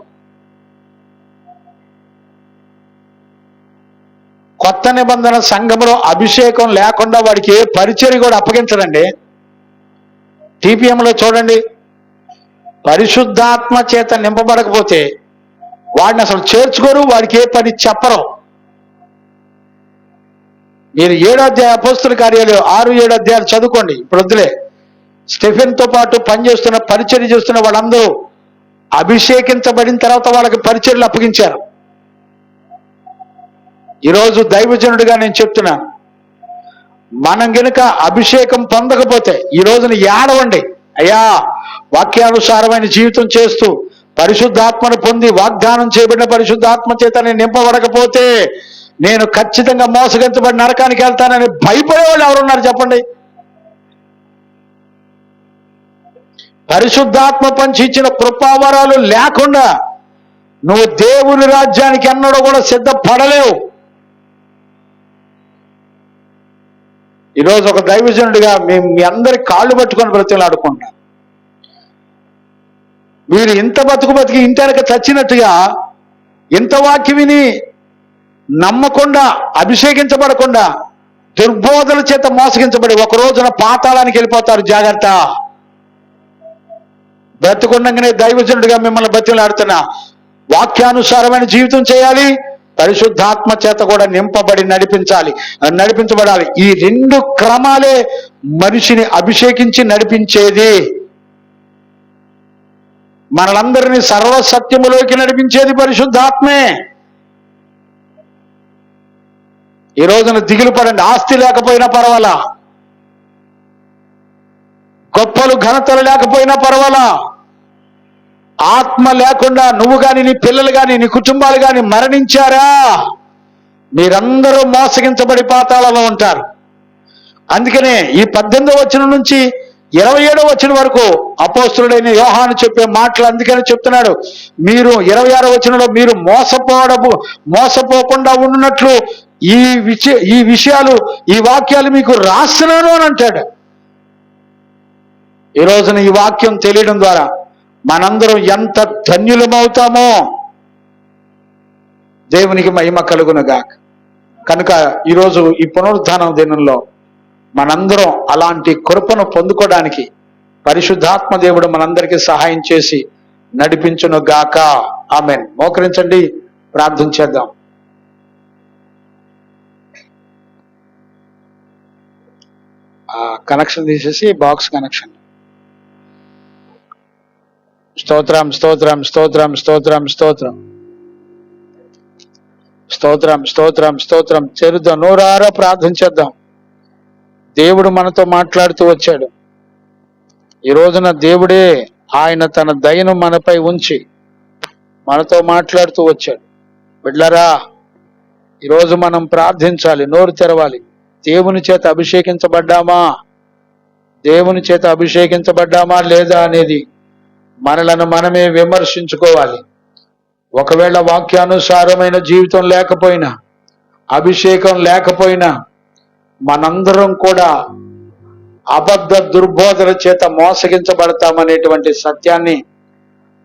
కొత్త నిబంధన సంఘంలో అభిషేకం లేకుండా వాడికి ఏ పరిచర్య కూడా అప్పగించడండి. టీపీఎంలో చూడండి, పరిశుద్ధాత్మ చేత నింపబడకపోతే వాడిని అసలు చేర్చుకోరు, వాడికి ఏ పని చెప్పరు. మీరు 7వ అధ్యాయ అపోస్తుల కార్యాలు 6, 7 అధ్యాయాలు చదువుకోండి. ఇప్పుడు వద్దులే. స్టెఫెన్తో పాటు పనిచేస్తున్న పరిచర్య చేస్తున్న వాళ్ళందరూ అభిషేకించబడిన తర్వాత వాళ్ళకి పరిచర్యలు అప్పగించారు. ఈరోజు దైవజనుడిగా నేను చెప్తున్నా, మనం గనుక అభిషేకం పొందకపోతే ఈ రోజున ఏడవండి, అయ్యా వాక్యానుసారమైన జీవితం చేస్తూ పరిశుద్ధాత్మను పొంది వాగ్దానం చేయబడిన పరిశుద్ధాత్మ చేత నేను నింపబడకపోతే నేను ఖచ్చితంగా మోసగించబడి నరకానికి వెళ్తానని భయపడేవాళ్ళు ఎవరున్నారు చెప్పండి? పరిశుద్ధాత్మ పంచి ఇచ్చిన కృపావరాలు లేకుండా నువ్వు దేవుని రాజ్యానికి ఎన్నడూ కూడా సిద్ధపడలేవు. ఈరోజు ఒక దైవజనుడిగా మీ అందరి కాళ్ళు పట్టుకొని బ్రతిలాడుకుంటా. మీరు ఇంత బతికి ఇంటెనక చచ్చినట్టుగా ఇంత వాక్యం విని నమ్మకుండా అభిషేకించబడకుండా దుర్బోధల చేత మోసగించబడి ఒక రోజున పాతాళానికి వెళ్ళిపోతారు. జాగ్రత్త. బ్రతుకుండగానే దైవజనుడిగా మిమ్మల్ని బతిలాడుతున్నా, వాక్యానుసారమైన జీవితం చేయాలి, పరిశుద్ధాత్మ చేత కూడా నింపబడి నడిపించబడాలి. ఈ 2 క్రమాలే మనిషిని అభిషేకించి నడిపించేది. మనలందరినీ సర్వసత్యములోకి నడిపించేది పరిశుద్ధాత్మే. ఈ రోజున దిగులు పడండి. ఆస్తి లేకపోయినా పర్వాలా, గొప్పలు ఘనతలు లేకపోయినా పర్వాలా, ఆత్మ లేకుండా నువ్వు గాని, నీ పిల్లలు గాని, నీ కుటుంబాలు గాని మరణించారా, మీరందరూ మోసగించబడి పాతాళంలో ఉంటారు. అందుకనే ఈ 18వ వచనం నుంచి 27వ వచనం వరకు అపోస్తులుడైన యోహాను చెప్పే మాటలు అందుకని చెప్తున్నాడు. మీరు 26వ వచనంలో మీరు మోసపోకుండా ఉన్నట్లు ఈ విషయాలు, ఈ వాక్యాలు మీకు రాస్తున్నాను అని అంటాడు. ఈ రోజున ఈ వాక్యం తెలియడం ద్వారా మనందరం ఎంత ధన్యులమవుతామో. దేవునికి మహిమ కలుగునుగాక. కనుక ఈరోజు ఈ పునరుద్ధానం దినంలో మనందరం అలాంటి కృపను పొందుకోవడానికి పరిశుద్ధాత్మ దేవుడు మనందరికీ సహాయం చేసి నడిపించును గాక. ఆమేన్. మోకరించండి, ప్రార్థన చేద్దాం. కనెక్షన్ తీసేసి బాక్స్ కనెక్షన్. స్తోత్రం స్తోత్రం స్తోత్రం స్తోత్రం స్తోత్రం స్తోత్రం స్తోత్రం స్తోత్రం. చెరుద్దాం, నోరారా ప్రార్థన చేద్దాం. దేవుడు మనతో మాట్లాడుతూ వచ్చాడు. ఈ రోజున దేవుడే ఆయన తన దయను మనపై ఉంచి మనతో మాట్లాడుతూ వచ్చాడు. బిడ్డలారా, ఈరోజు మనం ప్రార్థించాలి, నోరు తెరవాలి. దేవుని చేత అభిషేకించబడ్డామా, దేవుని చేత అభిషేకించబడ్డామా లేదా అనేది మనలను మనమే విమర్శించుకోవాలి. ఒకవేళ వాక్యానుసారమైన జీవితం లేకపోయినా, అభిషేకం లేకపోయినా, మనందరం కూడా అబద్ధ దుర్బోధన చేత మోసగించబడతామనేటువంటి సత్యాన్ని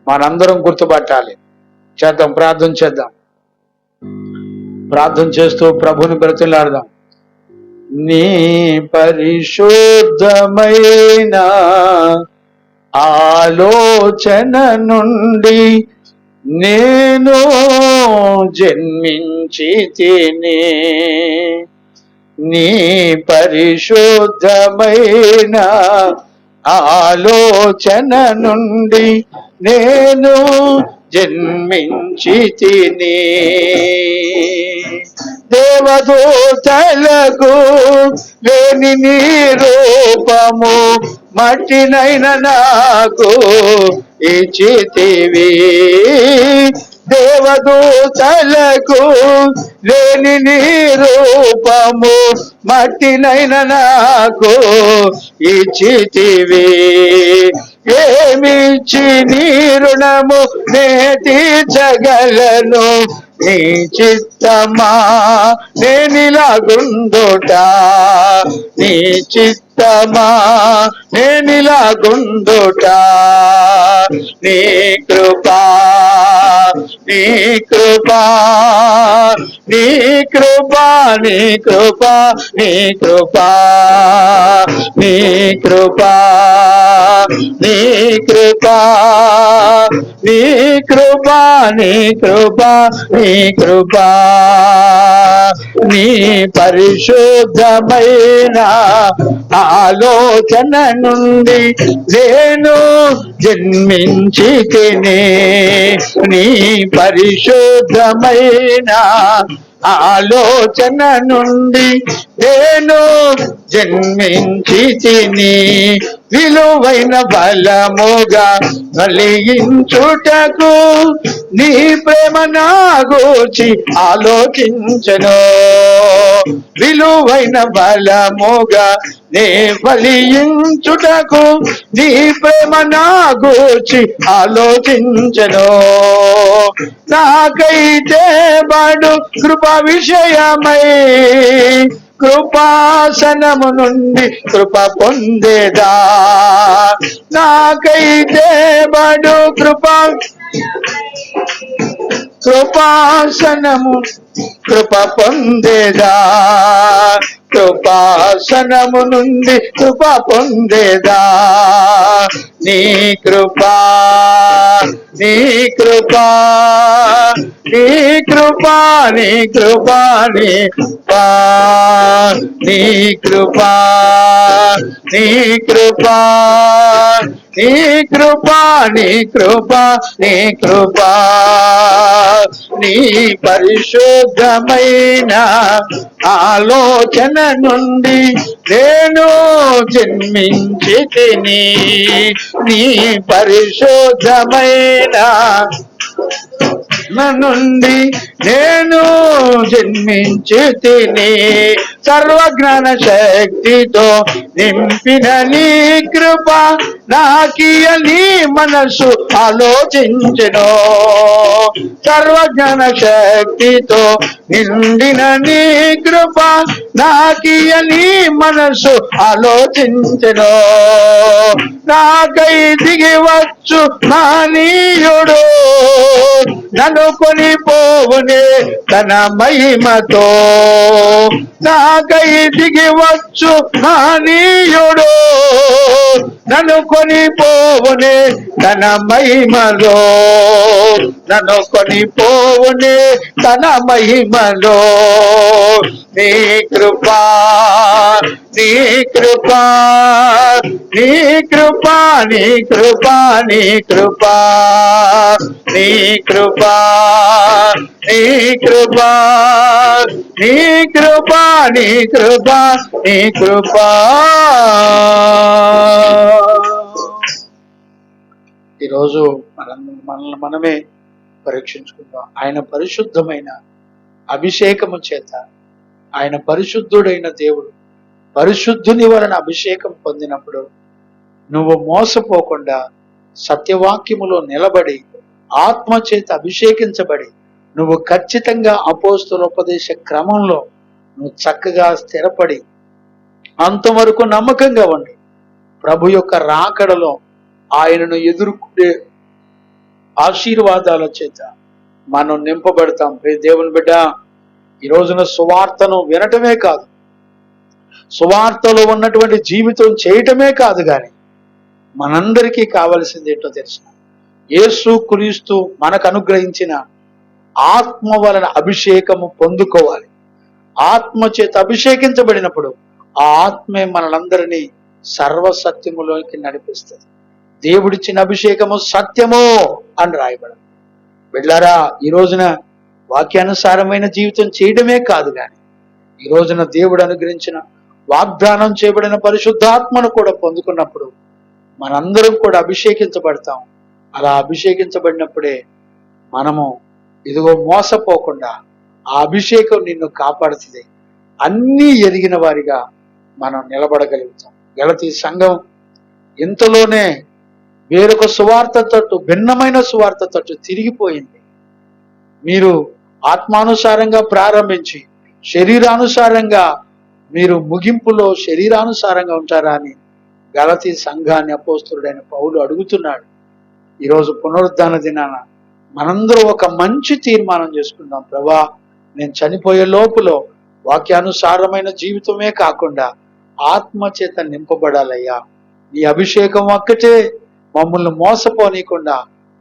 మనందరం గుర్తుపట్టాలి. చేద్దాం, ప్రార్థన చేద్దాం. ప్రార్థన చేస్తూ ప్రభుని బ్రతిలాడదాం. నీ పరిశుద్ధమైన ఆలోచన నుండి నేను జన్మించి తిని, నీ పరిశుద్ధమైన ఆలోచన నుండి నేను జన్మించి తిని, దేవదూతలకు లేని నీ రూపము మట్టినైన నాకు ఇచ్చితివి, దేవదూతలకు లేని నీ రూపము మట్టినైన నాకు ఇచ్చితివి, ఏమిచ్చి నీ రుణము నే తీర్చగలను, నీ చిత్తమా నేనిలాగుందుట, నీ చిత్తమా నేనిలాగుందుట, నీ కృపా నీ కృపా నీ కృపా నీ కృపా నీ కృపా నీ కృపా నీ కృపా నీ కృపా నీ కృపా నీ కృపా, నీ పరిశుద్ధమైన ఆలోచన నుండి నేను జన్మించి తిని, నీ పరిశుద్ధమైన ఆలోచన నుండి నేను జన్మించి తిని, విలువైన బలముగా కలిగించుటకు నీ ప్రేమ నా గూర్చి ఆలోచించను, విలువైన బలముగా నే ఫలించుటకు నీ ప్రేమ నా గూర్చి ఆలోచించను, నాకైతే బడు కృప విషయమై కృపాసనము నుండి కృప పొందేదా, నాకైతే బడు కృపాసనము కృప పొందేదా, కృపాసనము నుండి కృప పొందేదా, నీ కృపా నీ కృపా నీ కృపా నీ కృపా నీ కృపా నీ కృపా నీ కృపా నీ కృపా నీ కృపా నీ కృపా, నీ పరిశుద్ధమైన ఆలోచన నుండి నేను జన్మించి తిని, నీ పరిశుద్ధమైన నుండి నేను జన్మించి తిని, సర్వజ్ఞాన శక్తితో నింపిన నీ కృప నాకియ నీ మనసు ఆలోచించెను. సర్వజ్ఞాన శక్తితో నిండిన నీ కృప నాకియ నీ మనసు ఆలోచించెను. నాకై దిగి వచ్చు మానీయుడు నన్ను కొనిపోవునే తన మహిమతో. నాకై దిగి వచ్చు మానీయుడు నన్ను కొనిపోవునే తన మహిమలో. నన్ను కొనిపోవునే తన మహిమలో. నీ కృపా నీ కృపా నీ కృపా నీ కృపా నీ కృపా నీ కృపా నీ కృపా నీ కృపా నీ కృపా నీ కృపా. ఈరోజు మనల్ని మనమే పరీక్షించుకుందాం. ఆయన పరిశుద్ధమైన అభిషేకము చేత, ఆయన పరిశుద్ధుడైన దేవుడు, పరిశుద్ధుని వలన అభిషేకం పొందినప్పుడు నువ్వు మోసపోకుండా సత్యవాక్యములో నిలబడి ఆత్మ చేత అభిషేకించబడి నువ్వు ఖచ్చితంగా అపోస్తలోపదేశ క్రమంలో నువ్వు చక్కగా స్థిరపడి అంతవరకు నమ్మకంగా ఉండి ప్రభు యొక్క రాకడలో ఆయనను ఎదుర్కొనే ఆశీర్వాదాల చేత మనం నింపబడతాం. దేవుని బిడ్డ, ఈ రోజున సువార్తను వినటమే కాదు, సువార్తలో ఉన్నటువంటి జీవితం చేయటమే కాదు, కానీ మనందరికీ కావలసింది ఏంటో తెలుసు. యేసు క్రీస్తు మనకు అనుగ్రహించిన ఆత్మ వలన అభిషేకము పొందుకోవాలి. ఆత్మ చేత అభిషేకించబడినప్పుడు ఆ ఆత్మే మనలందరినీ సర్వసత్యములోకి నడిపిస్తుంది. దేవుడిచ్చిన అభిషేకము సత్యము అని రాయబడింది. బిడ్లారా, ఈ రోజున వాక్యానుసారమైన జీవితం చేయడమే కాదు, కానీ ఈ రోజున దేవుడు అనుగ్రహించిన వాగ్దానం చేయబడిన పరిశుద్ధాత్మను కూడా పొందుకున్నప్పుడు మనందరం కూడా అభిషేకించబడతాం. అలా అభిషేకించబడినప్పుడే మనము ఇదిగో మోసపోకుండా ఆ అభిషేకం నిన్ను కాపాడుతుంది. అన్నీ ఎరిగిన వారిగా మనం నిలబడగలుగుతాం. గలతీ సంఘం ఇంతలోనే వేరొక సువార్త తట్టు, భిన్నమైన సువార్త తట్టు తిరిగిపోయింది. మీరు ఆత్మానుసారంగా ప్రారంభించి శరీరానుసారంగా మీరు ముగింపులో శరీరానుసారంగా ఉంటారా అని గలతీ సంఘాన్ని అపోస్తలుడైన పౌలు అడుగుతున్నాడు. ఈరోజు పునరుద్ధాన దినాన మనందరూ ఒక మంచి తీర్మానం చేసుకుందాం. ప్రభా, నేను చనిపోయే లోపల వాక్యానుసారమైన జీవితమే కాకుండా ఆత్మ చేత నింపబడాలయ్యా. నీ అభిషేకం ఒక్కటే మమ్మల్ని మోసపోనీయకుండా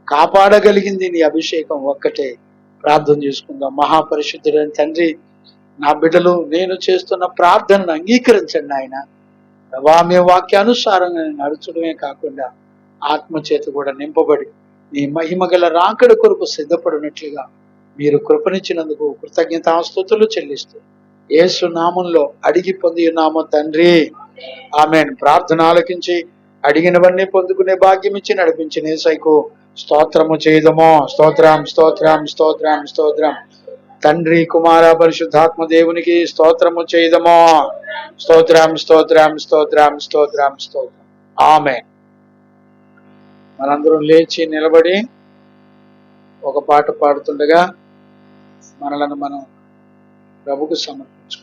కాపాడగలిగింది, నీ అభిషేకం ఒక్కటే. ప్రార్థన చేసుకుందాం. మహాపరిశుద్ధుడైన తండ్రి, నా బిడ్డలు నేను చేస్తున్న ప్రార్థనను అంగీకరించండి ఆయన. ప్రభా, మీ వాక్యానుసారంగా నడుచడమే కాకుండా ఆత్మ చేత కూడా నింపబడి నీ మహిమ గల రాకడ కొరకు సిద్ధపడినట్లుగా మీరు కృపనిచ్చినందుకు కృతజ్ఞతాస్తుతులు చెల్లిస్తూ యేసు నామంలో అడిగి పొంది ఉన్నాము తండ్రి, ఆమేన్. ప్రార్థన ఆలకించి అడిగినవన్నీ పొందుకునే భాగ్యం ఇచ్చి నడిపించిన యేసయ్యకు స్తోత్రము చేయదమో. స్తోత్రం స్తోత్రం స్తోత్రం స్తోత్రం. తండ్రి, కుమార, పరిశుద్ధాత్మ దేవునికి స్తోత్రము చేయదమో. స్తోత్రం స్తోత్రం స్తోత్రం స్తోత్రం స్తోత్రం. ఆమేన్. మనందరం లేచి నిలబడి ఒక పాట పాడుతుండగా మనలను మనం ప్రభుకు సమర్పించుకుందాం.